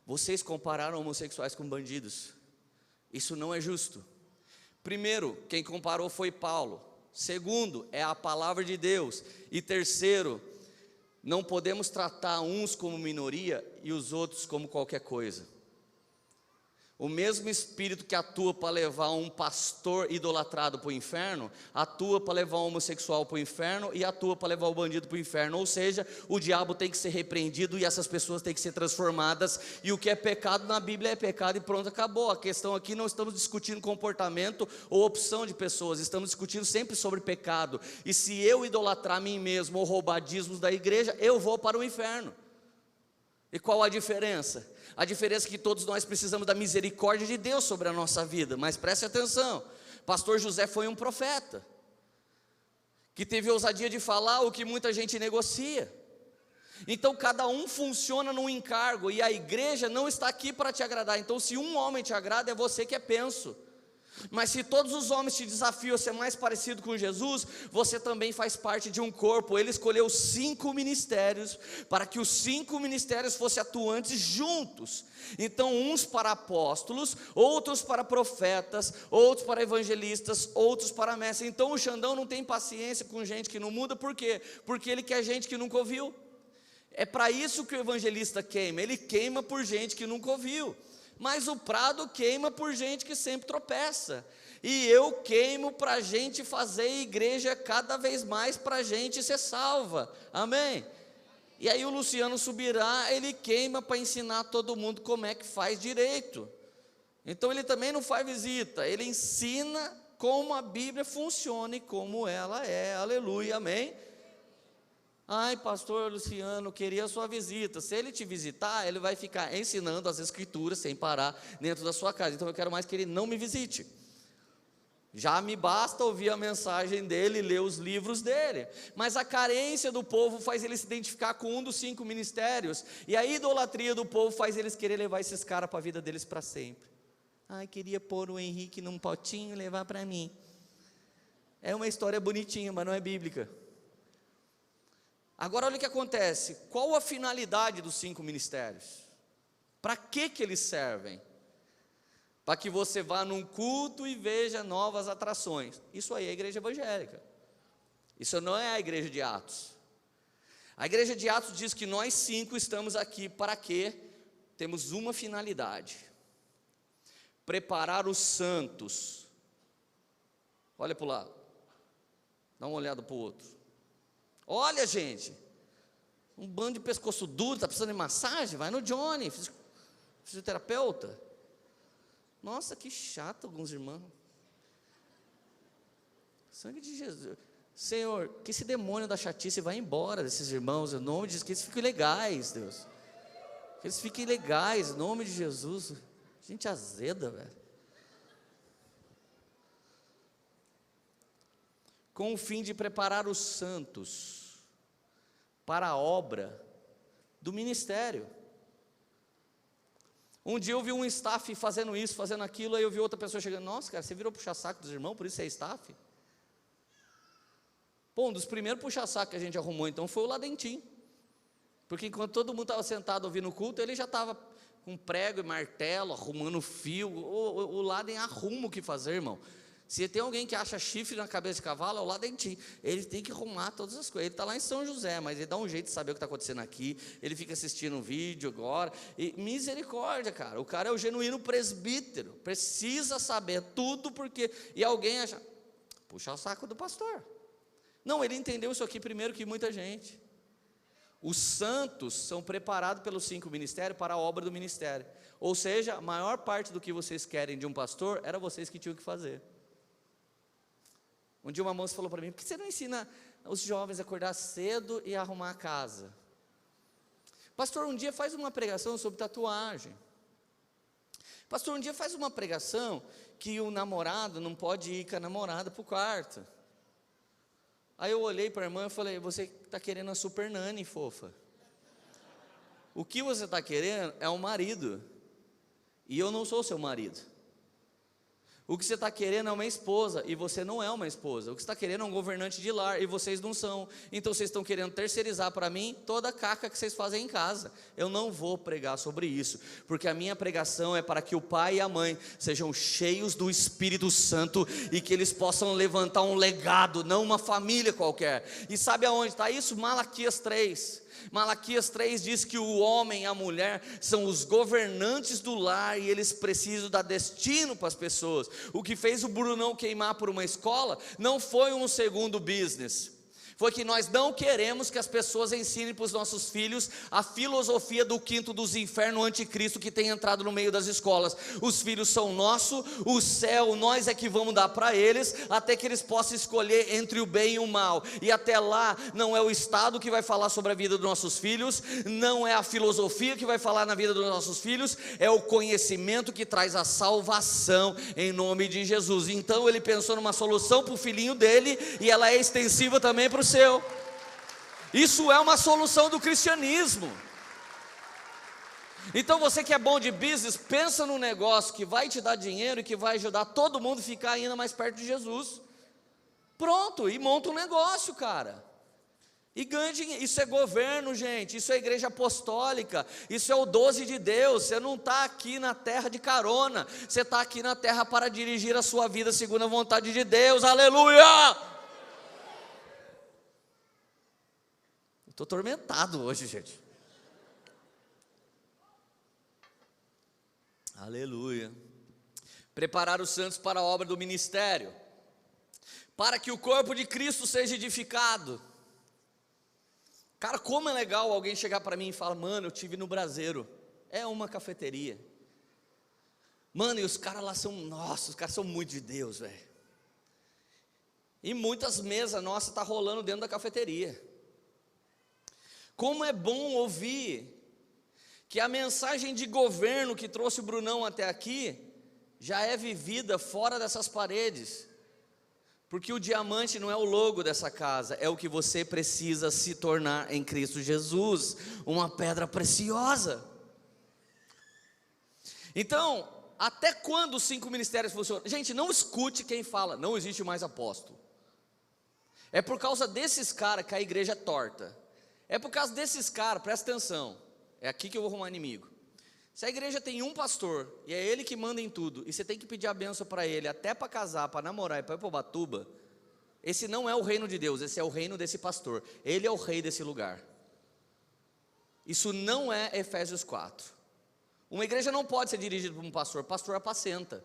vocês compararam homossexuais com bandidos, isso não é justo. Primeiro, quem comparou foi Paulo. Segundo, é a palavra de Deus. E terceiro, não podemos tratar uns como minoria e os outros como qualquer coisa. O mesmo Espírito que atua para levar um pastor idolatrado para o inferno, atua para levar um homossexual para o inferno e atua para levar o bandido para o inferno. Ou seja, o diabo tem que ser repreendido e essas pessoas têm que ser transformadas. E o que é pecado na Bíblia é pecado e pronto, acabou. A questão aqui não estamos discutindo comportamento ou opção de pessoas, estamos discutindo sempre sobre pecado. E se eu idolatrar a mim mesmo ou roubar dízimos da igreja, eu vou para o inferno. E qual a diferença? A diferença é que todos nós precisamos da misericórdia de Deus sobre a nossa vida. Mas preste atenção, pastor José foi um profeta, que teve ousadia de falar o que muita gente negocia. Então cada um funciona num encargo, e a igreja não está aqui para te agradar. Então se um homem te agrada, é você que é penso. Mas se todos os homens te desafiam a ser mais parecido com Jesus, você também faz parte de um corpo. Ele escolheu 5 ministérios, para que os 5 ministérios fossem atuantes juntos. Então uns para apóstolos, outros para profetas, outros para evangelistas, outros para mestres. Então o Xandão não tem paciência com gente que não muda. Por quê? Porque ele quer gente que nunca ouviu. É para isso que o evangelista queima, ele queima por gente que nunca ouviu. Mas o Prado queima por gente que sempre tropeça. E eu queimo para a gente fazer igreja cada vez mais, para a gente ser salva. Amém? E aí o Luciano Subirá, ele queima para ensinar todo mundo como é que faz direito. Então ele também não faz visita, ele ensina como a Bíblia funciona e como ela é. Aleluia, amém? Ai, pastor Luciano, queria a sua visita. Se ele te visitar, ele vai ficar ensinando as escrituras sem parar dentro da sua casa. Então eu quero mais que ele não me visite. Já me basta ouvir a mensagem dele, ler os livros dele. Mas a carência do povo faz ele se identificar com um dos 5 ministérios. E a idolatria do povo faz eles querer levar esses caras para a vida deles para sempre. Ai, queria pôr o Henrique num potinho e levar para mim. É uma história bonitinha, mas não é bíblica. Agora olha o que acontece, qual a finalidade dos 5 ministérios? Para que eles servem? Para que você vá num culto e veja novas atrações. Isso aí é a igreja evangélica. Isso não é a igreja de Atos. A igreja de Atos diz que nós 5 estamos aqui para quê? Temos uma finalidade: preparar os santos. Olha para o lado, dá uma olhada para o outro. Olha, gente, um bando de pescoço duro, está precisando de massagem? Vai no Johnny, fisioterapeuta. Nossa, que chato alguns irmãos. Sangue de Jesus. Senhor, que esse demônio da chatice vá embora desses irmãos, em nome de Jesus, que eles fiquem legais, Deus. Que eles fiquem legais, em nome de Jesus. Gente azeda, velho. Com o fim de preparar os santos para a obra do ministério. Um dia eu vi um staff fazendo isso, fazendo aquilo, aí eu vi outra pessoa chegando: nossa, cara, você virou puxa-saco dos irmãos, por isso você é staff? Pô, um dos primeiros puxa-saco que a gente arrumou então foi o Ladentim, porque enquanto todo mundo estava sentado ouvindo o culto, ele já estava com prego e martelo, arrumando fio. O Laden arruma o que fazer, irmão. Se tem alguém que acha chifre na cabeça de cavalo, é o Ladentim. Ele tem que arrumar todas as coisas. Ele está lá em São José, mas ele dá um jeito de saber o que está acontecendo aqui. Ele fica assistindo um vídeo agora. E misericórdia, cara. O cara é o genuíno presbítero. Precisa saber tudo, porque... E alguém acha: puxa o saco do pastor. Não, ele entendeu isso aqui primeiro que muita gente. Os santos são preparados pelos 5 ministérios para a obra do ministério. Ou seja, a maior parte do que vocês querem de um pastor, era vocês que tinham que fazer. Um dia uma moça falou para mim: por que você não ensina os jovens a acordar cedo e a arrumar a casa? Pastor, um dia faz uma pregação sobre tatuagem. Pastor, um dia faz uma pregação que o namorado não pode ir com a namorada para o quarto. Aí eu olhei para a irmã e falei: você está querendo a super nani, fofa. O que você está querendo é um marido, e eu não sou seu marido. O que você está querendo é uma esposa, e você não é uma esposa. O que você está querendo é um governante de lar, e vocês não são. Então vocês estão querendo terceirizar para mim toda a caca que vocês fazem em casa. Eu não vou pregar sobre isso, porque a minha pregação é para que o pai e a mãe sejam cheios do Espírito Santo, e que eles possam levantar um legado, não uma família qualquer. E sabe aonde está isso? Malaquias 3. Malaquias 3 diz que o homem e a mulher são os governantes do lar, e eles precisam dar destino para as pessoas. O que fez o Brunão queimar por uma escola não foi um segundo business, foi que nós não queremos que as pessoas ensinem para os nossos filhos a filosofia do quinto dos infernos anticristo que tem entrado no meio das escolas. Os filhos são nossos, o céu nós é que vamos dar para eles, até que eles possam escolher entre o bem e o mal. E até lá não é o Estado que vai falar sobre a vida dos nossos filhos, não é a filosofia que vai falar na vida dos nossos filhos, é o conhecimento que traz a salvação em nome de Jesus. Então ele pensou numa solução para o filhinho dele, e ela é extensiva também para o seu. Isso é uma solução do cristianismo. Então você que é bom de business, pensa num negócio que vai te dar dinheiro e que vai ajudar todo mundo a ficar ainda mais perto de Jesus. Pronto, e monta um negócio, cara. E ganha dinheiro. Isso é governo, gente. Isso é igreja apostólica. Isso é o 12 de Deus. Você não está aqui na terra de carona. Você está aqui na terra para dirigir a sua vida segundo a vontade de Deus. Aleluia! Estou atormentado hoje, gente. Aleluia. Preparar os santos para a obra do ministério, para que o corpo de Cristo seja edificado. Cara, como é legal alguém chegar para mim e falar: mano, eu estive no Braseiro. É uma cafeteria. Mano, e os caras lá são, nossa, os caras são muito de Deus, velho. E muitas mesas nossas tá rolando dentro da cafeteria. Como é bom ouvir que a mensagem de governo que trouxe o Brunão até aqui já é vivida fora dessas paredes, porque o diamante não é o logo dessa casa, é o que você precisa se tornar em Cristo Jesus, uma pedra preciosa. Então, até quando os 5 ministérios funcionam? Gente, não escute quem fala, não existe mais apóstolo. É por causa desses caras que a igreja é torta. É por causa desses caras, presta atenção, é aqui que eu vou arrumar inimigo. Se a igreja tem um pastor, e é ele que manda em tudo, e você tem que pedir a bênção para ele, até para casar, para namorar e para ir para Ubatuba, esse não é o reino de Deus, esse é o reino desse pastor. Ele é o rei desse lugar. Isso não é Efésios 4. Uma igreja não pode ser dirigida por um pastor, pastor apacenta.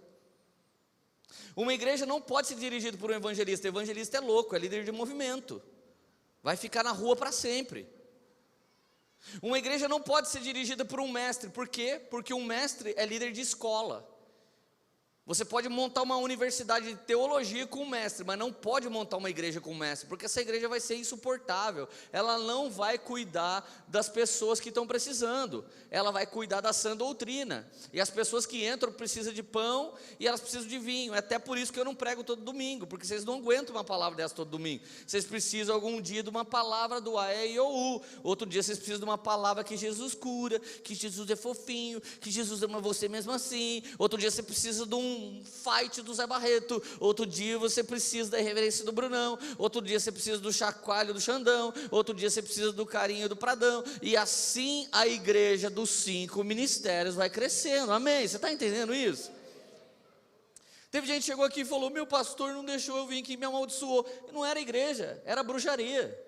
Uma igreja não pode ser dirigida por um evangelista, evangelista é louco, é líder de movimento. Vai ficar na rua para sempre. Uma igreja não pode ser dirigida por um mestre. Por quê? Porque um mestre é líder de escola. Você pode montar uma universidade de teologia com um mestre, mas não pode montar uma igreja com um mestre, porque essa igreja vai ser insuportável. Ela não vai cuidar das pessoas que estão precisando, ela vai cuidar da sã doutrina. E as pessoas que entram precisam de pão e elas precisam de vinho. É até por isso que eu não prego todo domingo, porque vocês não aguentam uma palavra dessa todo domingo. Vocês precisam algum dia de uma palavra do AE e o U. Outro dia vocês precisam de uma palavra que Jesus cura, que Jesus é fofinho, que Jesus ama você mesmo assim. Outro dia você precisa de um fight do Zé Barreto. Outro dia você precisa da reverência do Brunão. Outro dia você precisa do chacoalho do Xandão. Outro dia você precisa do carinho do Pradão. E assim a igreja dos 5 ministérios vai crescendo. Amém? Você está entendendo isso? Teve gente que chegou aqui e falou: meu pastor não deixou eu vir aqui, me amaldiçoou. Não era igreja, era bruxaria.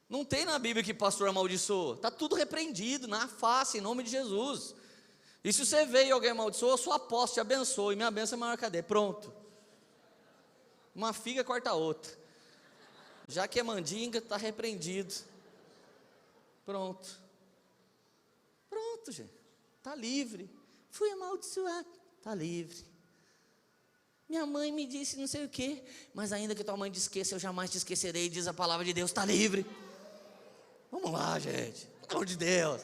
Não tem na Bíblia que pastor amaldiçoou. Está tudo repreendido na face, em nome de Jesus. E se você veio e alguém amaldiçoou, eu sou apóstolo, te abençoo, e minha bênção é maior que a dele. Pronto. Uma figa corta a outra. Já que é mandinga, está repreendido. Pronto. Pronto, gente. Está livre. Fui amaldiçoado. Está livre. Minha mãe me disse não sei o quê, mas ainda que tua mãe te esqueça, eu jamais te esquecerei, diz a palavra de Deus. Está livre. Vamos lá, gente. Pelo amor de Deus.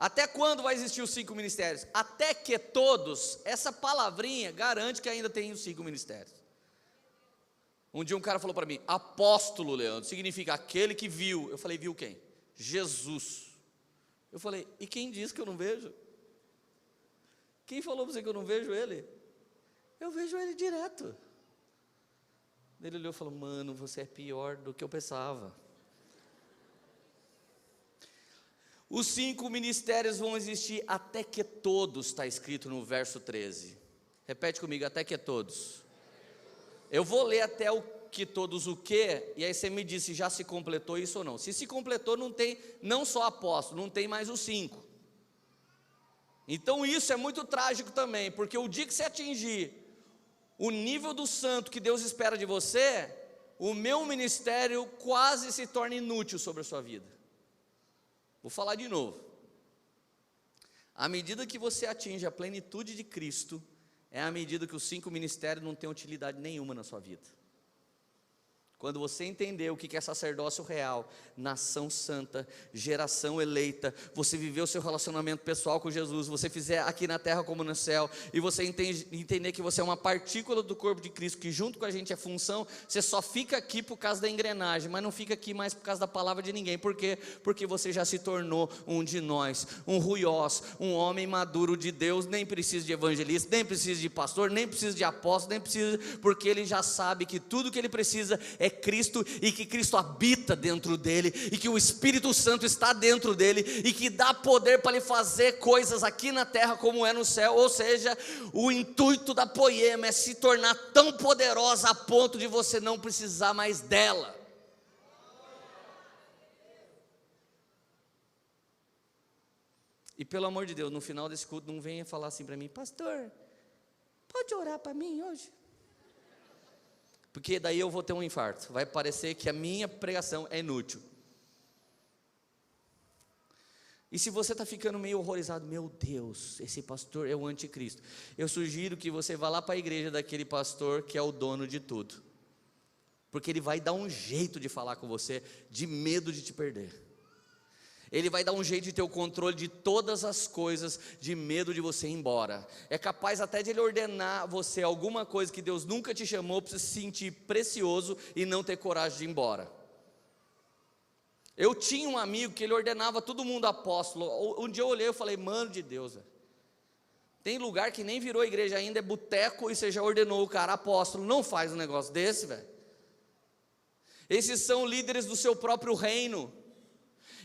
Até quando vai existir os 5 ministérios? Até que todos, essa palavrinha garante que ainda tem os 5 ministérios. Um dia um cara falou para mim, apóstolo, Leandro, significa aquele que viu. Eu falei, viu quem? Jesus. Eu falei, e quem disse que eu não vejo? Quem falou para você que eu não vejo ele? Eu vejo ele direto. Ele olhou e falou, mano, você é pior do que eu pensava. Os 5 ministérios vão existir até que todos, está escrito no verso 13. Repete comigo, até que todos. Eu vou ler até o que todos o quê, e aí você me diz se já se completou isso ou não. Se se completou, não tem, não só apóstolo, não tem mais os 5. Então isso é muito trágico também, porque o dia que você atingir o nível do santo que Deus espera de você, o meu ministério quase se torna inútil sobre a sua vida. Vou falar de novo. À medida que você atinge a plenitude de Cristo, é à medida que os 5 ministérios não têm utilidade nenhuma na sua vida. Quando você entender o que é sacerdócio real, nação santa, geração eleita, você viver o seu relacionamento pessoal com Jesus, você fizer aqui na terra como no céu, e você entender que você é uma partícula do corpo de Cristo, que junto com a gente é função, você só fica aqui por causa da engrenagem, mas não fica aqui mais por causa da palavra de ninguém. Por quê? Porque você já se tornou um de nós, um ruiós, um homem maduro de Deus, nem precisa de evangelista, nem precisa de pastor, nem precisa de apóstolo, nem precisa, porque ele já sabe que tudo que ele precisa é Cristo, e que Cristo habita dentro dele, e que o Espírito Santo está dentro dele, e que dá poder para ele fazer coisas aqui na terra como é no céu. Ou seja, o intuito da Poema é se tornar tão poderosa a ponto de você não precisar mais dela. E pelo amor de Deus, no final desse culto não venha falar assim para mim, pastor, pode orar para mim hoje? Porque daí eu vou ter um infarto, vai parecer que a minha pregação é inútil. E se você está ficando meio horrorizado, meu Deus, esse pastor é o anticristo, eu sugiro que você vá lá para a igreja daquele pastor que é o dono de tudo, porque ele vai dar um jeito de falar com você, de medo de te perder. Ele vai dar um jeito de ter o controle de todas as coisas, de medo de você ir embora. É capaz até de ele ordenar você alguma coisa que Deus nunca te chamou, para você se sentir precioso e não ter coragem de ir embora. Eu tinha um amigo que ele ordenava todo mundo apóstolo. Um dia eu olhei e falei, mano de Deus, velho. Tem lugar que nem virou igreja ainda, é boteco, e você já ordenou o cara apóstolo. Não faz um negócio desse, velho. Esses são líderes do seu próprio reino,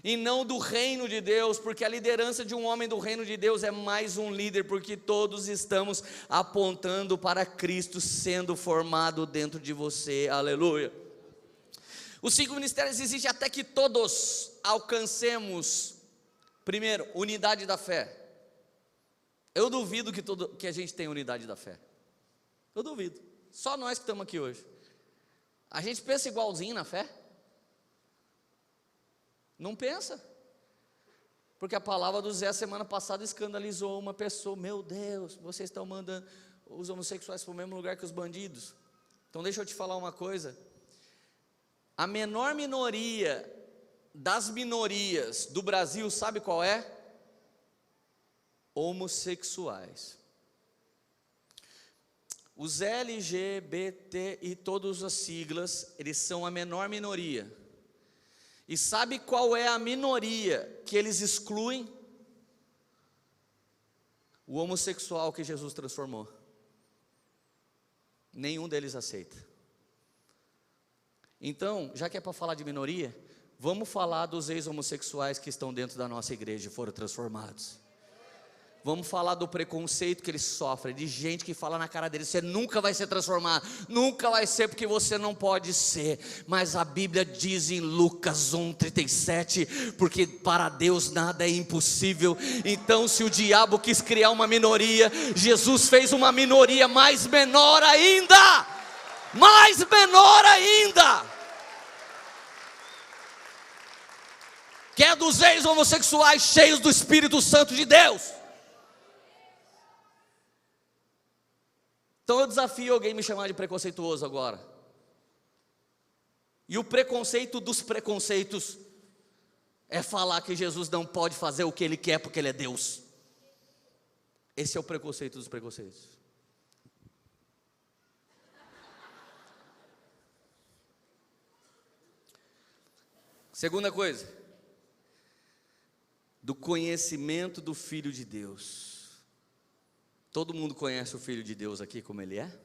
e não do reino de Deus, porque a liderança de um homem do reino de Deus é mais um líder, porque todos estamos apontando para Cristo sendo formado dentro de você, aleluia. Os 5 ministérios existem até que todos alcancemos, primeiro, unidade da fé. Eu duvido que a gente tenha unidade da fé, eu duvido, só nós que estamos aqui hoje. A gente pensa igualzinho na fé? Não pensa, porque a palavra do Zé semana passada escandalizou uma pessoa. Meu Deus, vocês estão mandando os homossexuais para o mesmo lugar que os bandidos. Então deixa eu te falar uma coisa, a menor minoria das minorias do Brasil, sabe qual é? Homossexuais. Os LGBT e todas as siglas, eles são a menor minoria. E sabe qual é a minoria que eles excluem? O homossexual que Jesus transformou. Nenhum deles aceita. Então, já que é para falar de minoria, vamos falar dos ex-homossexuais que estão dentro da nossa igreja e foram transformados. Vamos falar do preconceito que eles sofrem, de gente que fala na cara deles, você nunca vai ser transformado, nunca vai ser, porque você não pode ser. Mas a Bíblia diz em Lucas 1:37, porque para Deus nada é impossível. Então se o diabo quis criar uma minoria, Jesus fez uma minoria mais menor ainda, mais menor ainda, que é dos ex-homossexuais cheios do Espírito Santo de Deus. Então eu desafio alguém me chamar de preconceituoso agora. E o preconceito dos preconceitos é falar que Jesus não pode fazer o que Ele quer porque Ele é Deus. Esse é o preconceito dos preconceitos. Segunda coisa, do conhecimento do Filho de Deus. Todo mundo conhece o Filho de Deus aqui como ele é?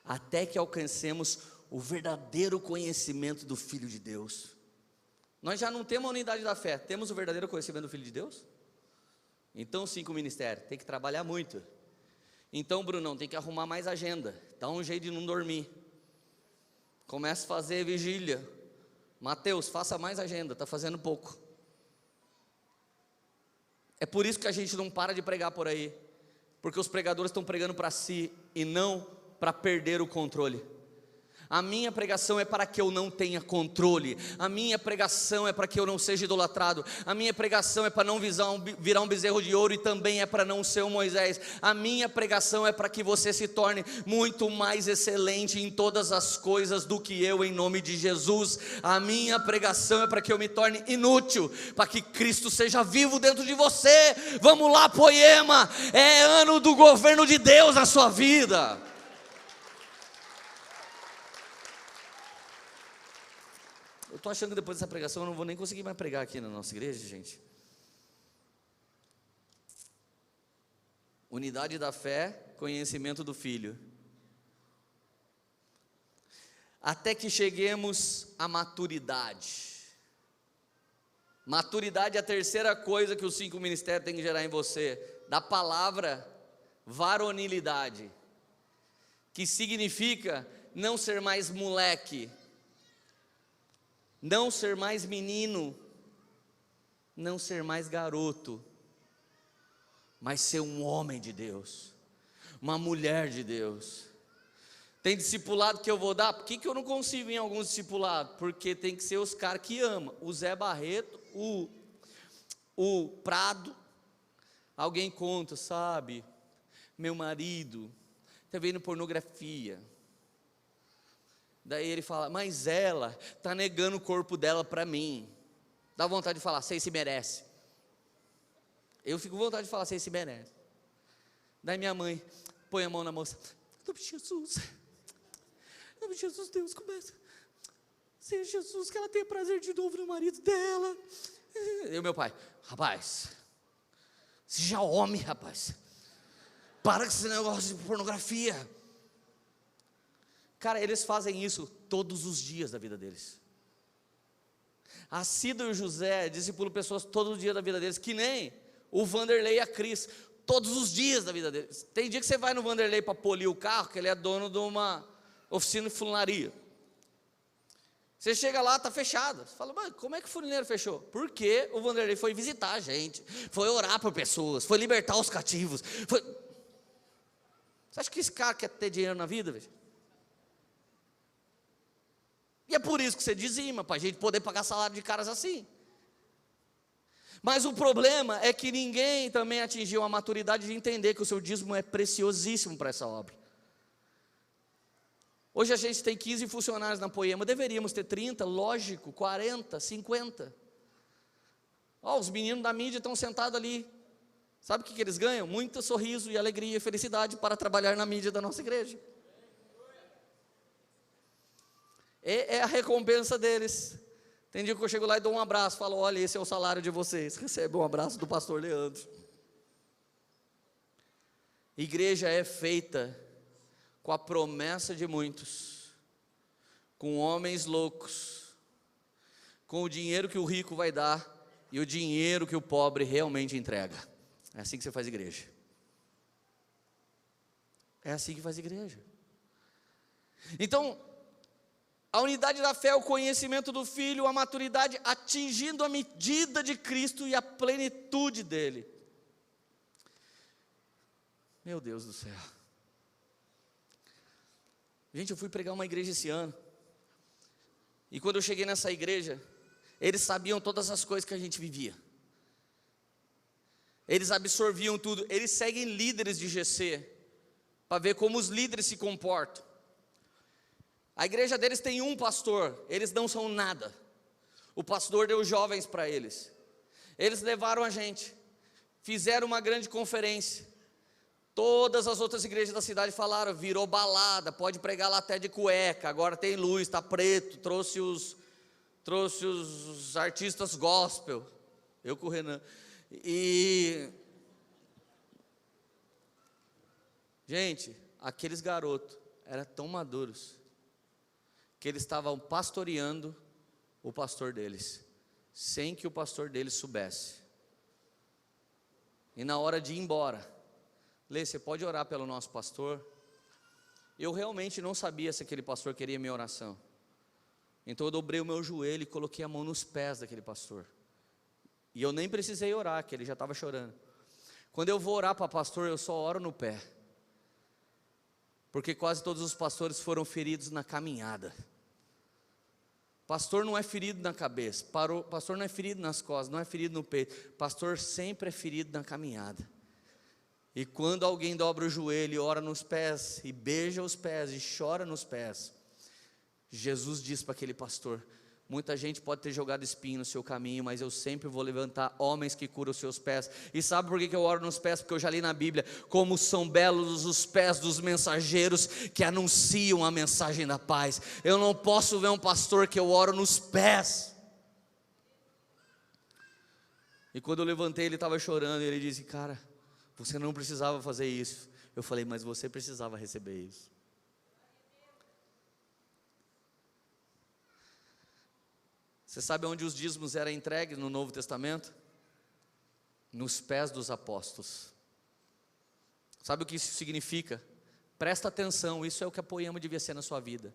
Até que alcancemos o verdadeiro conhecimento do Filho de Deus. Nós já não temos a unidade da fé, temos o verdadeiro conhecimento do Filho de Deus? Então, 5 ministérios, tem que trabalhar muito. Então, Brunão, tem que arrumar mais agenda, dá um jeito de não dormir. Começa a fazer vigília. Mateus, faça mais agenda, está fazendo pouco. É por isso que a gente não para de pregar por aí, porque os pregadores estão pregando para si e não para perder o controle. A minha pregação é para que eu não tenha controle. A minha pregação é para que eu não seja idolatrado. A minha pregação é para não virar um bezerro de ouro e também é para não ser um Moisés. A minha pregação é para que você se torne muito mais excelente em todas as coisas do que eu, em nome de Jesus. A minha pregação é para que eu me torne inútil, para que Cristo seja vivo dentro de você. Vamos lá, Poema, é ano do governo de Deus na sua vida. Eu estou achando que depois dessa pregação eu não vou nem conseguir mais pregar aqui na nossa igreja, gente. Unidade da fé, conhecimento do Filho. Até que cheguemos à maturidade. Maturidade é a terceira coisa que os 5 ministérios têm que gerar em você. Da palavra varonilidade, que significa não ser mais moleque, não ser mais menino, não ser mais garoto, mas ser um homem de Deus, uma mulher de Deus. Tem discipulado que eu vou dar, por que eu não consigo em alguns discipulados? Porque tem que ser os caras que amam, o Zé Barreto, o Prado. Alguém conta, sabe, meu marido está vendo pornografia. Daí ele fala, mas ela está negando o corpo dela para mim. Dá vontade de falar, vocês se merecem. Eu fico com vontade de falar, vocês se merecem. Daí minha mãe põe a mão na moça, em nome de Jesus, em nome de Jesus, Deus, começa. Seja Jesus, que ela tenha prazer de novo no marido dela. E o meu pai, rapaz, seja homem, rapaz. Para com esse negócio de pornografia. Cara, eles fazem isso todos os dias da vida deles. A Cida e o José discipulam pessoas todos os dias da vida deles, que nem o Vanderlei e a Cris, todos os dias da vida deles. Tem dia que você vai no Vanderlei para polir o carro, que ele é dono de uma oficina de funilaria. Você chega lá, está fechado. Você fala, mas como é que o funileiro fechou? Porque o Vanderlei foi visitar a gente, foi orar por pessoas, foi libertar os cativos. Você acha que esse cara quer ter dinheiro na vida, velho? E é por isso que você dizima, para a gente poder pagar salário de caras assim. Mas o problema é que ninguém também atingiu a maturidade de entender que o seu dízimo é preciosíssimo para essa obra. Hoje a gente tem 15 funcionários na Poema, deveríamos ter 30, lógico, 40, 50. Os meninos da mídia estão sentados ali. Sabe o que eles ganham? Muito sorriso e alegria e felicidade para trabalhar na mídia da nossa igreja. É a recompensa deles. Tem dia que eu chego lá e dou um abraço, falo, olha, esse é o salário de vocês. Recebe um abraço do pastor Leandro. Igreja é feita com a promessa de muitos, com homens loucos, com o dinheiro que o rico vai dar e o dinheiro que o pobre realmente entrega. É assim que você faz igreja. É assim que faz igreja. Então, a unidade da fé é o conhecimento do Filho, a maturidade atingindo a medida de Cristo e a plenitude dele. Meu Deus do céu. Gente, eu fui pregar uma igreja esse ano. E quando eu cheguei nessa igreja, eles sabiam todas as coisas que a gente vivia. Eles absorviam tudo. Eles seguem líderes de GC, para ver como os líderes se comportam. A igreja deles tem um pastor, eles não são nada. O pastor deu jovens para eles. Eles levaram a gente, fizeram uma grande conferência. Todas as outras igrejas da cidade falaram, virou balada, pode pregar lá até de cueca, agora tem luz, está preto, trouxe os artistas gospel, eu com o Renan. Gente, aqueles garotos eram tão maduros, que eles estavam pastoreando o pastor deles, sem que o pastor deles soubesse. E na hora de ir embora, Lê, você pode orar pelo nosso pastor? Eu realmente não sabia se aquele pastor queria minha oração. Então eu dobrei o meu joelho e coloquei a mão nos pés daquele pastor. E eu nem precisei orar, que ele já estava chorando. Quando eu vou orar para pastor, eu só oro no pé. Porque quase todos os pastores foram feridos na caminhada. Pastor não é ferido na cabeça, pastor não é ferido nas costas, não é ferido no peito. Pastor sempre é ferido na caminhada. E quando alguém dobra o joelho e ora nos pés, e beija os pés, e chora nos pés, Jesus diz para aquele pastor, muita gente pode ter jogado espinho no seu caminho, mas eu sempre vou levantar homens que curam os seus pés. E sabe por que eu oro nos pés? Porque eu já li na Bíblia, como são belos os pés dos mensageiros que anunciam a mensagem da paz. Eu não posso ver um pastor que eu oro nos pés. E quando eu levantei, ele estava chorando, e ele disse, cara, você não precisava fazer isso. Eu falei, mas você precisava receber isso. Você sabe onde os dízimos eram entregues no Novo Testamento? Nos pés dos apóstolos. Sabe o que isso significa? Presta atenção, isso é o que a Poema devia ser na sua vida.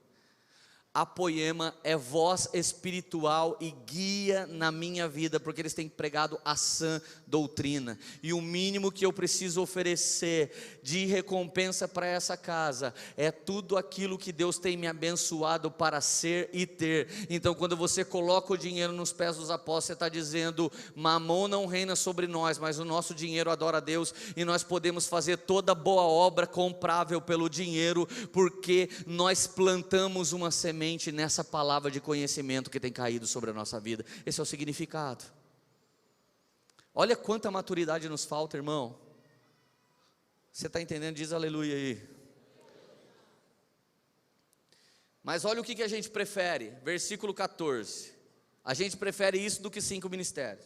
A Poema é voz espiritual e guia na minha vida, porque eles têm pregado a sã doutrina, e o mínimo que eu preciso oferecer de recompensa para essa casa, é tudo aquilo que Deus tem me abençoado para ser e ter. Então quando você coloca o dinheiro nos pés dos apóstolos, você está dizendo, Mamon não reina sobre nós, mas o nosso dinheiro adora a Deus, e nós podemos fazer toda boa obra comprável pelo dinheiro, porque nós plantamos uma semente nessa palavra de conhecimento que tem caído sobre a nossa vida. Esse é o significado. Olha quanta maturidade nos falta, irmão. Você está entendendo? Diz aleluia aí. Mas olha o que a gente prefere, versículo 14. A gente prefere isso do que 5 ministérios.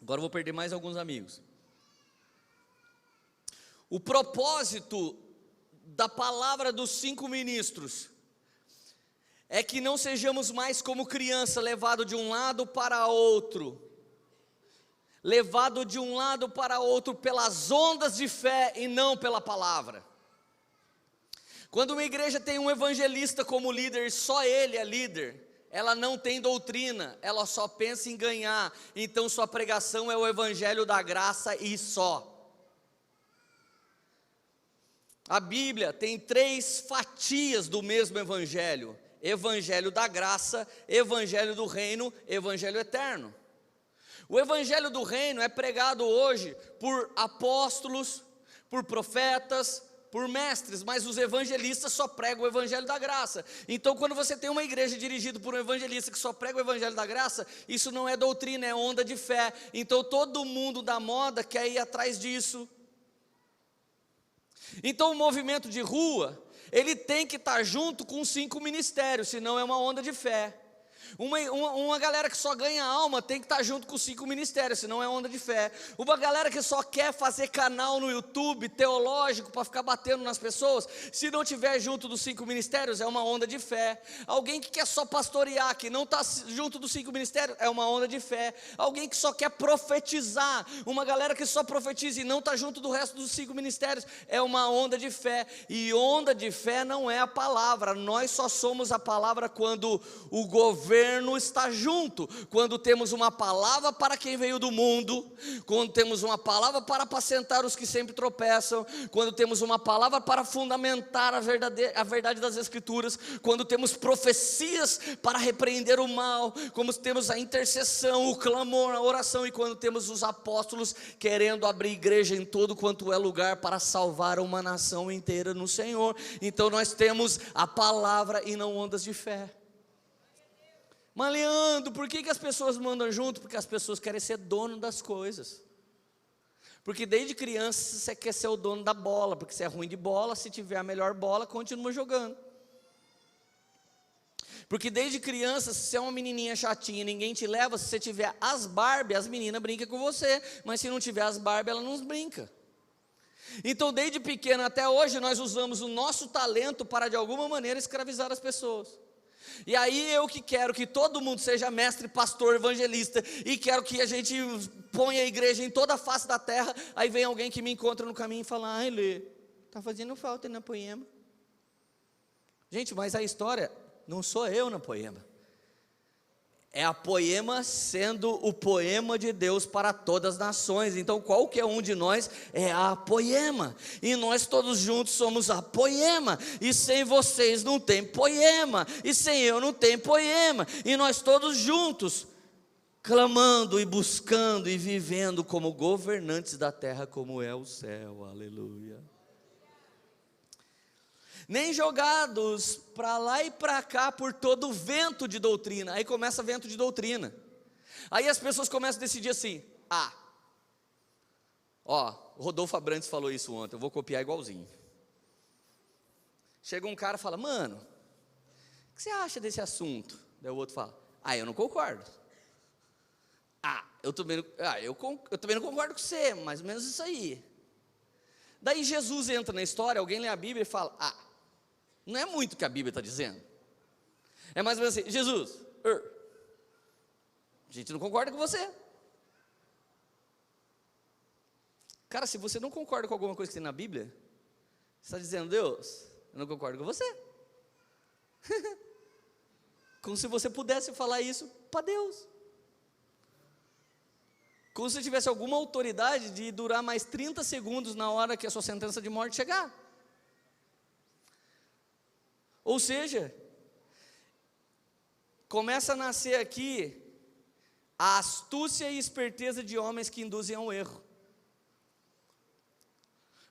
Agora eu vou perder mais alguns amigos. O propósito da palavra dos 5 ministros é que não sejamos mais como criança, levado de um lado para outro, levado de um lado para outro pelas ondas de fé e não pela palavra. Quando uma igreja tem um evangelista como líder, só ele é líder, ela não tem doutrina, ela só pensa em ganhar, então sua pregação é o evangelho da graça e só. A Bíblia tem 3 fatias do mesmo evangelho: evangelho da graça, evangelho do reino, evangelho eterno. O evangelho do reino é pregado hoje por apóstolos, por profetas, por mestres, mas os evangelistas só pregam o evangelho da graça. Então quando você tem uma igreja dirigida por um evangelista que só prega o evangelho da graça, isso não é doutrina, é onda de fé. Então todo mundo da moda quer ir atrás disso. Então o movimento de rua, ele tem que estar junto com 5 ministérios, senão é uma onda de fé. Uma galera que só ganha alma tem que estar junto com 5 ministérios, senão é onda de fé. Uma galera que só quer fazer canal no YouTube teológico para ficar batendo nas pessoas, se não tiver junto dos 5 ministérios, é uma onda de fé. Alguém que quer só pastorear, que não está junto dos 5 ministérios, é uma onda de fé. Alguém que só quer profetizar, uma galera que só profetiza e não está junto do resto dos 5 ministérios, é uma onda de fé. E onda de fé não é a palavra, nós só somos a palavra quando o governo está junto, quando temos uma palavra para quem veio do mundo, quando temos uma palavra para apacentar os que sempre tropeçam, quando temos uma palavra para fundamentar a verdade das escrituras, quando temos profecias para repreender o mal, como temos a intercessão, o clamor, a oração, e quando temos os apóstolos querendo abrir igreja em todo quanto é lugar para salvar uma nação inteira no Senhor. Então nós temos a palavra e não ondas de fé. Mas Leandro, por que as pessoas mandam junto? Porque as pessoas querem ser dono das coisas. Porque desde criança você quer ser o dono da bola, porque você é ruim de bola, se tiver a melhor bola, continua jogando. Porque desde criança, se você é uma menininha chatinha e ninguém te leva, se você tiver as Barbie, as meninas brincam com você, mas se não tiver as Barbie, ela não brinca. Então, desde pequeno até hoje, nós usamos o nosso talento para, de alguma maneira, escravizar as pessoas. E aí eu que quero que todo mundo seja mestre, pastor, evangelista, e quero que a gente ponha a igreja em toda a face da terra, aí vem alguém que me encontra no caminho e fala: ai Lê, está fazendo falta na Poema. Gente, mas a história não sou eu na Poema. É a Poema sendo o poema de Deus para todas as nações. Então qualquer um de nós é a Poema. E nós todos juntos somos a Poema. E sem vocês não tem Poema. E sem eu não tem Poema. E nós todos juntos, clamando e buscando e vivendo como governantes da terra, como é o céu. Aleluia. Nem jogados para lá e para cá por todo o vento de doutrina. Aí começa vento de doutrina. Aí as pessoas começam a decidir assim: o Rodolfo Abrantes falou isso ontem, eu vou copiar igualzinho. Chega um cara e fala: mano, o que você acha desse assunto? Daí o outro fala: eu não concordo. Eu também não concordo com você, mais ou menos isso aí. Daí Jesus entra na história, alguém lê a Bíblia e fala: não é muito o que a Bíblia está dizendo. É mais ou menos assim: Jesus, a gente não concorda com você. Cara, se você não concorda com alguma coisa que tem na Bíblia, você está dizendo: Deus, eu não concordo com você. Como se você pudesse falar isso para Deus. Como se tivesse alguma autoridade de durar mais 30 segundos na hora que a sua sentença de morte chegar. Ou seja, começa a nascer aqui a astúcia e esperteza de homens que induzem ao erro.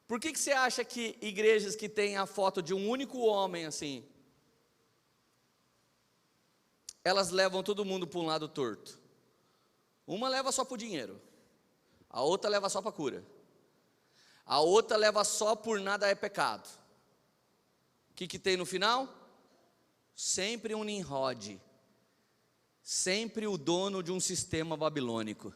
Por que você acha que igrejas que têm a foto de um único homem assim, elas levam todo mundo para um lado torto? Uma leva só para o dinheiro, a outra leva só para a cura, a outra leva só por nada é pecado. O que tem no final? Sempre um Nimrod, sempre o dono de um sistema babilônico.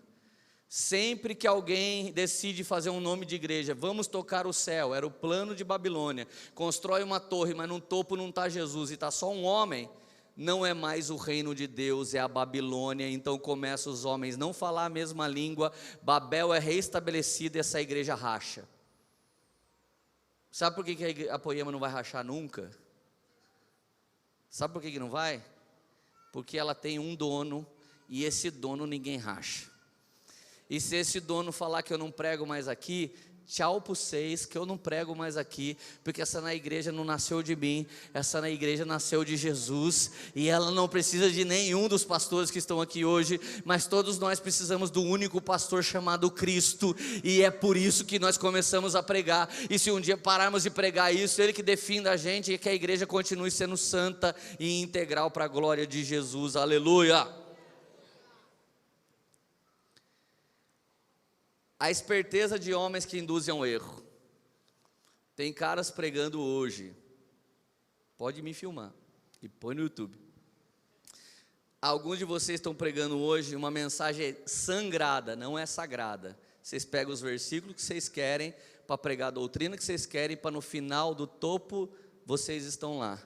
Sempre que alguém decide fazer um nome de igreja, vamos tocar o céu, era o plano de Babilônia, constrói uma torre, mas no topo não está Jesus e está só um homem, não é mais o reino de Deus, é a Babilônia. Então começam os homens não falar a mesma língua, Babel é reestabelecida e essa igreja racha. Sabe por que a Poema não vai rachar nunca? Sabe por que não vai? Porque ela tem um dono e esse dono ninguém racha. E se esse dono falar que eu não prego mais aqui, tchau para vocês, que eu não prego mais aqui, porque essa na igreja não nasceu de mim, essa na igreja nasceu de Jesus, e ela não precisa de nenhum dos pastores que estão aqui hoje, mas todos nós precisamos do único pastor chamado Cristo, e é por isso que nós começamos a pregar. E se um dia pararmos de pregar isso, Ele que defenda a gente, e que a igreja continue sendo santa e integral para a glória de Jesus, aleluia. A esperteza de homens que induzem ao erro. Tem caras pregando hoje, pode me filmar e põe no YouTube. Alguns de vocês estão pregando hoje uma mensagem sangrada, não é sagrada. Vocês pegam os versículos que vocês querem para pregar a doutrina que vocês querem, para no final do topo vocês estão lá.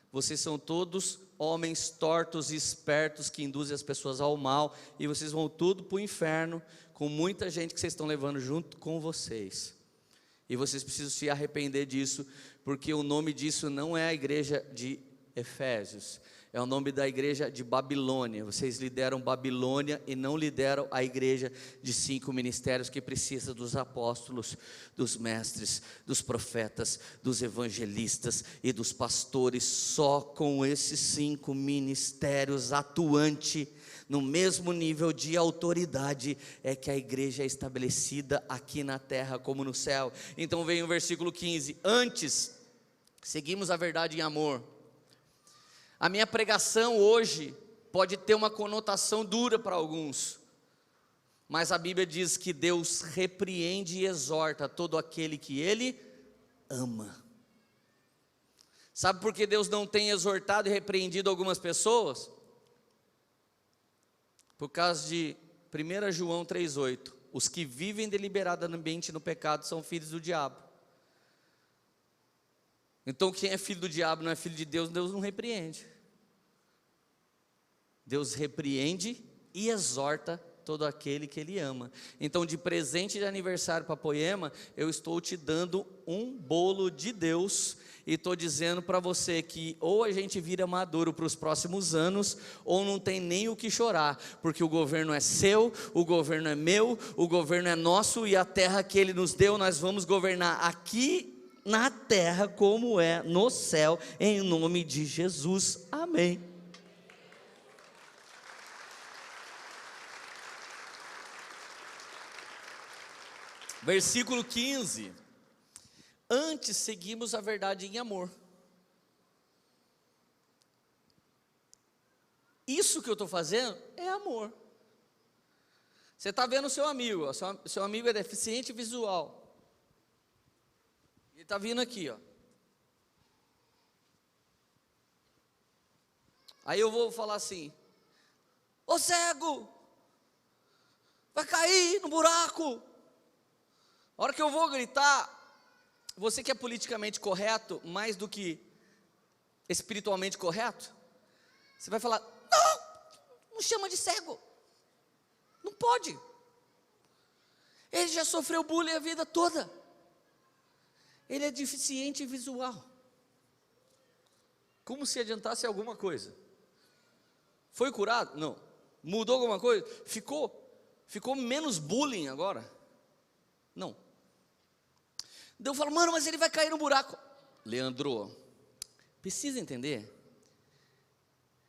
Vocês são todos homens tortos e espertos que induzem as pessoas ao mal, e vocês vão tudo para o inferno, com muita gente que vocês estão levando junto com vocês. E vocês precisam se arrepender disso, porque o nome disso não é a igreja de Efésios, é o nome da igreja de Babilônia. Vocês lideram Babilônia e não lideram a igreja de 5 ministérios que precisa dos apóstolos, dos mestres, dos profetas, dos evangelistas e dos pastores. Só com esses 5 ministérios atuantes, no mesmo nível de autoridade, é que a igreja é estabelecida aqui na terra como no céu. Então vem o versículo 15: antes, seguimos a verdade em amor. A minha pregação hoje pode ter uma conotação dura para alguns, mas a Bíblia diz que Deus repreende e exorta todo aquele que Ele ama. Sabe por que Deus não tem exortado e repreendido algumas pessoas? Por causa de 1 João 3,8, os que vivem deliberadamente no pecado são filhos do diabo. Então quem é filho do diabo não é filho de Deus, Deus não repreende. Deus repreende e exorta todo aquele que Ele ama. Então, de presente de aniversário para Poema, eu estou te dando um bolo de Deus, e estou dizendo para você que ou a gente vira maduro para os próximos anos, ou não tem nem o que chorar, porque o governo é seu, o governo é meu, o governo é nosso, e a terra que Ele nos deu, nós vamos governar aqui na terra como é no céu, em nome de Jesus, amém. Versículo 15, antes seguimos a verdade em amor. Isso que eu estou fazendo é amor. Você está vendo o seu amigo, seu amigo é deficiente visual, ele está vindo aqui, ó. Aí eu vou falar assim: ô cego, vai cair no buraco. A hora que eu vou gritar, você que é politicamente correto, mais do que espiritualmente correto, você vai falar: não chama de cego, não pode, ele já sofreu bullying a vida toda, ele é deficiente visual. Como se adiantasse alguma coisa? Foi curado? Não. Mudou alguma coisa? Ficou menos bullying agora? Não. Daí eu falo: mano, mas ele vai cair no buraco. Leandro, precisa entender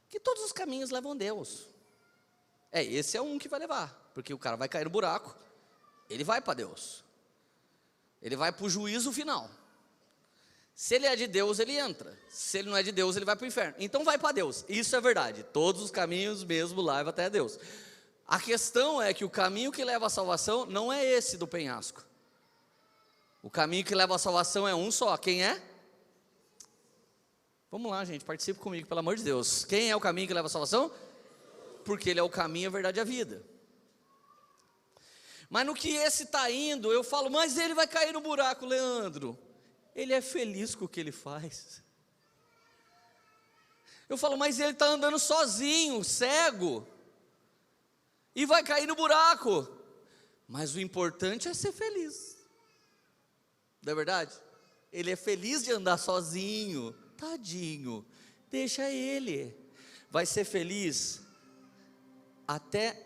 que todos os caminhos levam a Deus. Esse é um que vai levar, porque o cara vai cair no buraco, ele vai para Deus, ele vai para o juízo final. Se ele é de Deus, ele entra. Se ele não é de Deus, ele vai para o inferno. Então vai para Deus. Isso é verdade, todos os caminhos mesmo levam até Deus. A questão é que o caminho que leva à salvação não é esse do penhasco. O caminho que leva à salvação é um só. Quem é? Vamos lá, gente, participe comigo, pelo amor de Deus. Quem é o caminho que leva à salvação? Porque Ele é o caminho, a verdade e a vida. Mas no que esse está indo, eu falo: mas ele vai cair no buraco. Leandro, ele é feliz com o que ele faz. Eu falo: mas ele está andando sozinho, cego, e vai cair no buraco. Mas o importante é ser feliz. Não é verdade? Ele é feliz de andar sozinho, tadinho, deixa ele, vai ser feliz até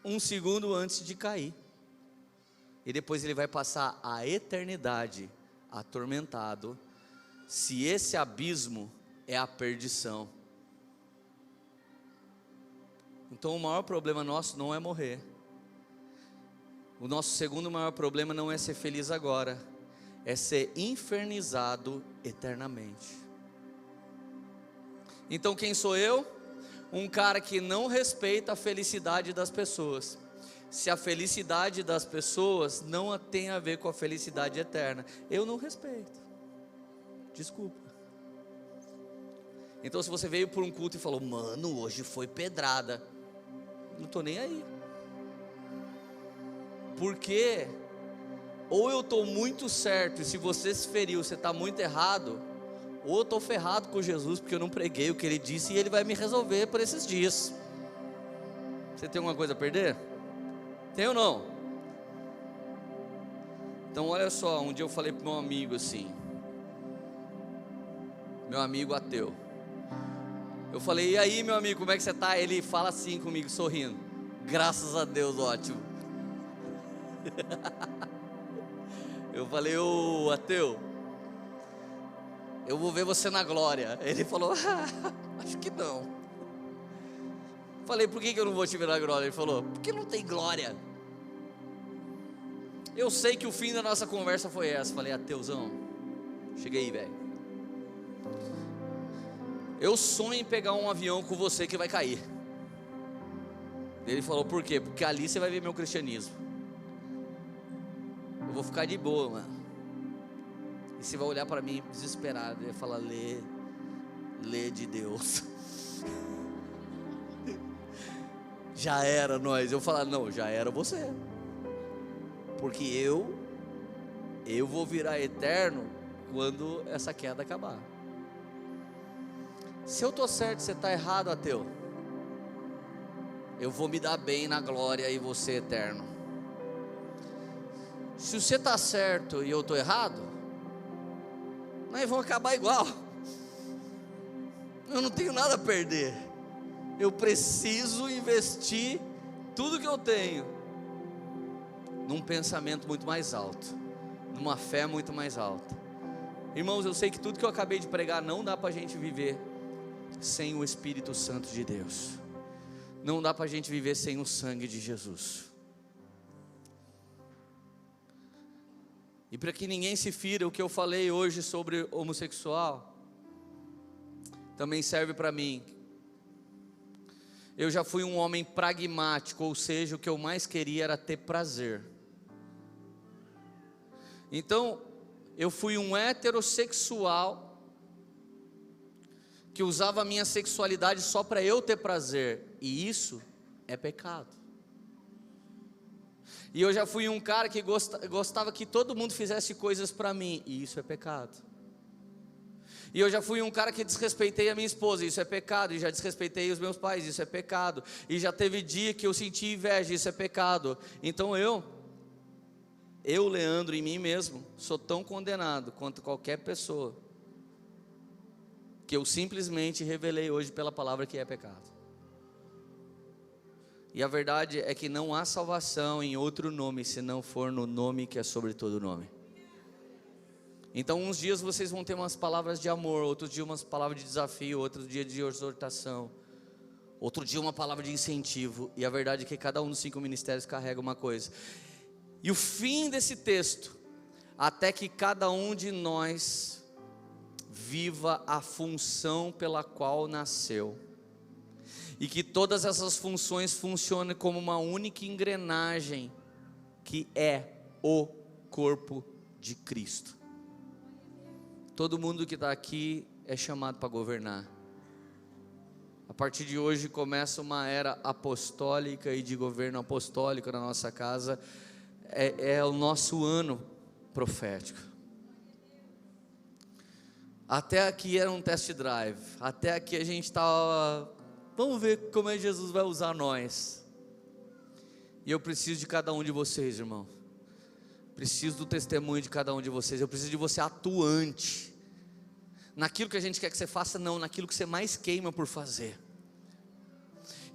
um segundo antes de cair, e depois ele vai passar a eternidade atormentado, se esse abismo é a perdição. Então o maior problema nosso não é morrer. O nosso segundo maior problema não é ser feliz agora, é ser infernizado eternamente. Então quem sou eu? Um cara que não respeita a felicidade das pessoas. Se a felicidade das pessoas não tem a ver com a felicidade eterna, eu não respeito. Desculpa. Então se você veio por um culto e falou: mano, hoje foi pedrada, não estou nem aí. Porque ou eu estou muito certo, e se você se feriu, você está muito errado, ou eu estou ferrado com Jesus, porque eu não preguei o que Ele disse, e Ele vai me resolver por esses dias. Você tem alguma coisa a perder? Tem ou não? Então olha só, um dia eu falei para meu amigo assim, meu amigo ateu, eu falei: e aí, meu amigo, como é que você está? Ele fala assim comigo, sorrindo: graças a Deus, ótimo. Eu falei: ô ateu, eu vou ver você na glória. Ele falou: acho que não. Falei: por que eu não vou te ver na glória? Ele falou: porque não tem glória. Eu sei que o fim da nossa conversa foi essa. Falei: ateuzão, chega aí, velho. eu sonho em pegar um avião com você que vai cair. Ele falou, por quê? Porque ali você vai ver meu cristianismo. Eu vou ficar de boa, mano. E você vai olhar para mim desesperado e vai falar, lê de Deus. Já era nós. Eu falar, não, já era você. Porque eu vou virar eterno quando essa queda acabar. Se eu estou certo, você está errado, ateu. Eu vou me dar bem na glória e você eterno. Se você está certo e eu estou errado, nós vamos acabar igual. Eu não tenho nada a perder. Eu preciso investir tudo que eu tenho num pensamento muito mais alto, numa fé muito mais alta. Irmãos, eu sei que tudo que eu acabei de pregar não dá para a gente viver sem o Espírito Santo de Deus. Não dá para a gente viver sem o sangue de Jesus. E para que ninguém se fira, o que eu falei hoje sobre homossexual também serve para mim. Eu já fui um homem pragmático, ou seja, o que eu mais queria era ter prazer. Então, eu fui um heterossexual que usava a minha sexualidade só para eu ter prazer, e isso é pecado. E eu já fui um cara que gostava que todo mundo fizesse coisas para mim, e isso é pecado. E eu já fui um cara que desrespeitei a minha esposa, isso é pecado. E já desrespeitei os meus pais, isso é pecado. E já teve dia que eu senti inveja, isso é pecado. Então eu, Leandro, em mim mesmo, sou tão condenado quanto qualquer pessoa, que eu simplesmente revelei hoje pela palavra que é pecado. E a verdade é que não há salvação em outro nome, se não for no nome que é sobre todo nome. Então uns dias vocês vão ter umas palavras de amor, outros dias umas palavras de desafio, outro dia de exortação, outro dia uma palavra de incentivo. E a verdade é que cada um dos 5 ministérios carrega uma coisa. E o fim desse texto, até que cada um de nós viva a função pela qual nasceu, e que todas essas funções funcionem como uma única engrenagem, que é o corpo de Cristo. Todo mundo que está aqui é chamado para governar. A partir de hoje começa uma era apostólica e de governo apostólico na nossa casa. É o nosso ano profético. Até aqui era um test drive. Até aqui a gente estava, vamos ver como é que Jesus vai usar nós. E eu preciso de cada um de vocês, irmão. Preciso do testemunho de cada um de vocês. Eu preciso de você atuante naquilo que a gente quer que você faça, não, naquilo que você mais queima por fazer.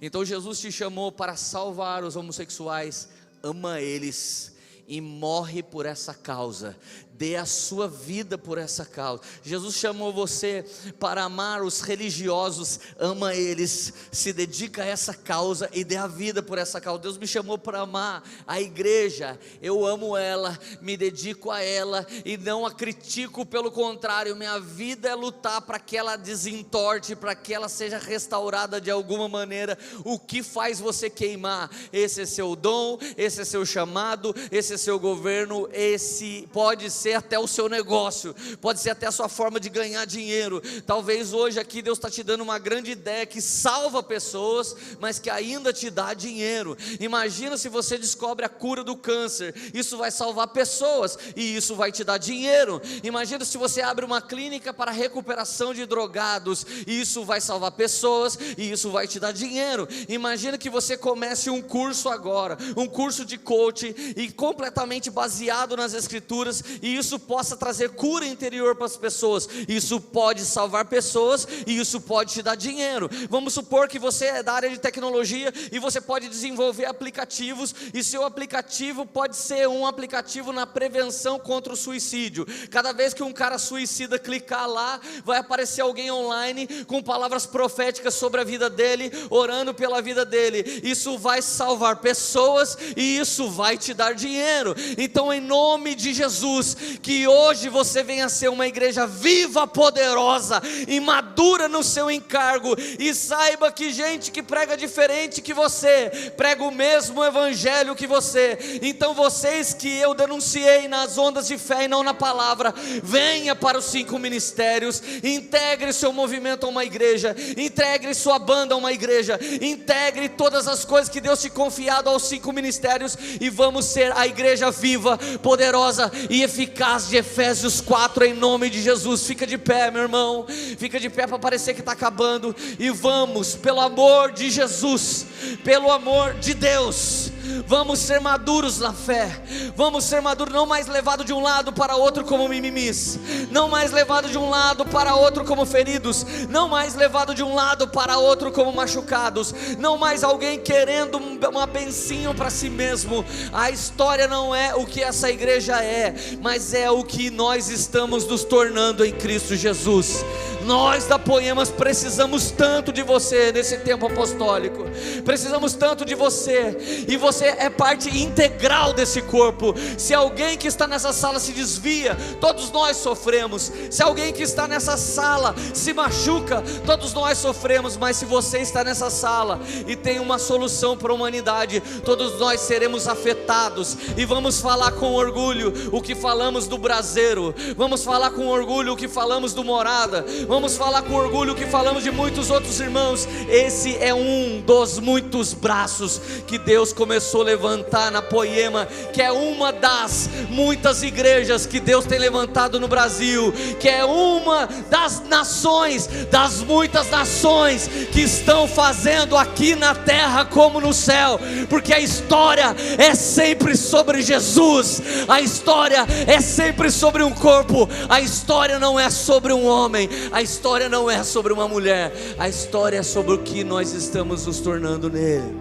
Então Jesus te chamou para salvar os homossexuais. Ama eles e morre por essa causa. Dê a sua vida por essa causa. Jesus chamou você para amar os religiosos. Ama eles, se dedica a essa causa e dê a vida por essa causa. Deus me chamou para amar a igreja. Eu amo ela, me dedico a ela e não a critico, pelo contrário, minha vida é lutar para que ela desentorte, para que ela seja restaurada de alguma maneira. O que faz você queimar? Esse é seu dom, esse é seu chamado, esse é seu governo, esse pode ser até o seu negócio, pode ser até a sua forma de ganhar dinheiro. Talvez hoje aqui Deus está te dando uma grande ideia que salva pessoas, mas que ainda te dá dinheiro. Imagina se você descobre a cura do câncer, isso vai salvar pessoas e isso vai te dar dinheiro. Imagina se você abre uma clínica para recuperação de drogados, e isso vai salvar pessoas e isso vai te dar dinheiro. Imagina que você comece um curso agora, um curso de coaching, e completamente baseado nas escrituras, e isso possa trazer cura interior para as pessoas. Isso pode salvar pessoas e isso pode te dar dinheiro. Vamos supor que você é da área de tecnologia e você pode desenvolver aplicativos, e seu aplicativo pode ser um aplicativo na prevenção contra o suicídio. Cada vez que um cara suicida clicar lá, vai aparecer alguém online com palavras proféticas sobre a vida dele, orando pela vida dele. Isso vai salvar pessoas e isso vai te dar dinheiro. Então, em nome de Jesus, que hoje você venha ser uma igreja viva, poderosa e madura no seu encargo, e saiba que gente que prega diferente que você, prega o mesmo evangelho que você. Então vocês que eu denunciei nas ondas de fé e não na palavra, venha para os 5 ministérios, integre seu movimento a uma igreja, integre sua banda a uma igreja, integre todas as coisas que Deus te confiado aos 5 ministérios, e vamos ser a igreja viva, poderosa e eficaz de Efésios 4, em nome de Jesus. Fica de pé, meu irmão, fica de pé para parecer que está acabando, e vamos, pelo amor de Jesus, pelo amor de Deus, vamos ser maduros na fé, vamos ser maduros, não mais levado de um lado para outro como mimimis, não mais levado de um lado para outro como feridos, não mais levado de um lado para outro como machucados, não mais alguém querendo uma bencinho para si mesmo. A história não é o que essa igreja é, mas é o que nós estamos nos tornando em Cristo Jesus. Nós da Poemas precisamos tanto de você nesse tempo apostólico, precisamos tanto de você, e você é parte integral desse corpo. Se alguém que está nessa sala se desvia, todos nós sofremos. Se alguém que está nessa sala se machuca, todos nós sofremos. Mas se você está nessa sala e tem uma solução para a humanidade, todos nós seremos afetados, e vamos falar com orgulho o que falamos do Braseiro, vamos falar com orgulho o que falamos do Morada, vamos falar com orgulho o que falamos de muitos outros irmãos. Esse é um dos muitos braços que Deus começou a levantar na Poema, que é uma das muitas igrejas que Deus tem levantado no Brasil, que é uma das nações, das muitas nações que estão fazendo aqui na terra como no céu, porque a história é sempre sobre Jesus, a história é sempre sobre um corpo, a história não é sobre um homem, a história não é sobre uma mulher, a história é sobre o que nós estamos nos tornando nele.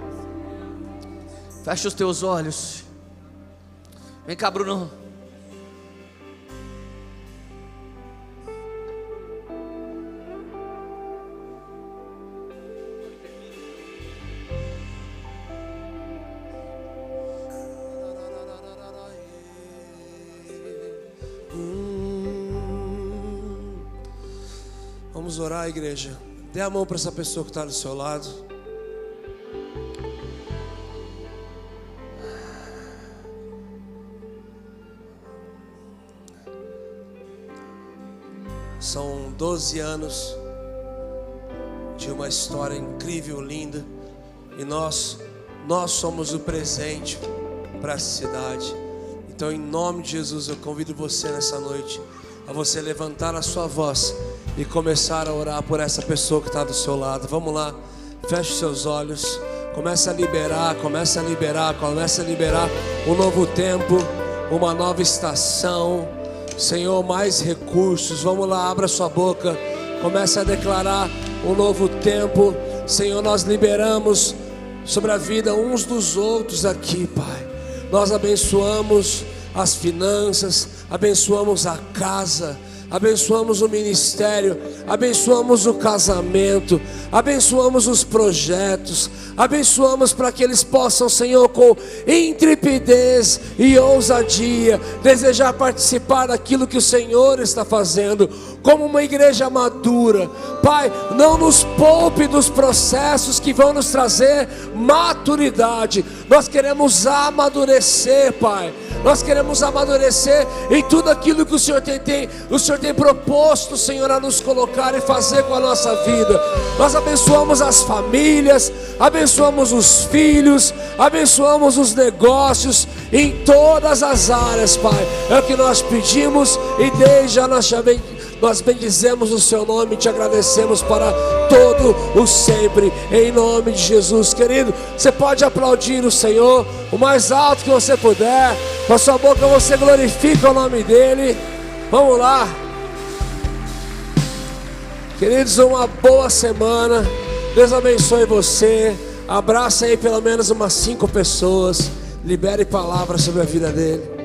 Fecha os teus olhos. Vem cá, Bruno. Vamos orar, igreja. Dê a mão para essa pessoa que está do seu lado. São 12 anos de uma história incrível, linda, e nós somos o presente para essa cidade. Então, em nome de Jesus, eu convido você nessa noite a você levantar a sua voz e começar a orar por essa pessoa que está do seu lado. Vamos lá, feche seus olhos, comece a liberar um novo tempo, uma nova estação. Senhor, mais recursos. Vamos lá, abra sua boca, comece a declarar um novo tempo. Senhor, nós liberamos sobre a vida uns dos outros aqui, Pai. Nós abençoamos as finanças, abençoamos a casa, abençoamos o ministério, abençoamos o casamento, abençoamos os projetos, abençoamos para que eles possam, Senhor, com intrepidez e ousadia, desejar participar daquilo que o Senhor está fazendo, como uma igreja madura. Pai, não nos poupe dos processos que vão nos trazer maturidade. Nós queremos amadurecer, Pai. Nós queremos amadurecer em tudo aquilo que o Senhor tem proposto, Senhor, a nos colocar e fazer com a nossa vida. Nós abençoamos as famílias, abençoamos os filhos, abençoamos os negócios em todas as áreas, Pai. É o que nós pedimos e desde já nós bendizemos o seu nome e te agradecemos para todo o sempre, em nome de Jesus. Querido, você pode aplaudir o Senhor o mais alto que você puder, com a sua boca você glorifica o nome dEle. Vamos lá, queridos, uma boa semana, Deus abençoe você, abraça aí pelo menos umas 5 pessoas, libere palavras sobre a vida dele.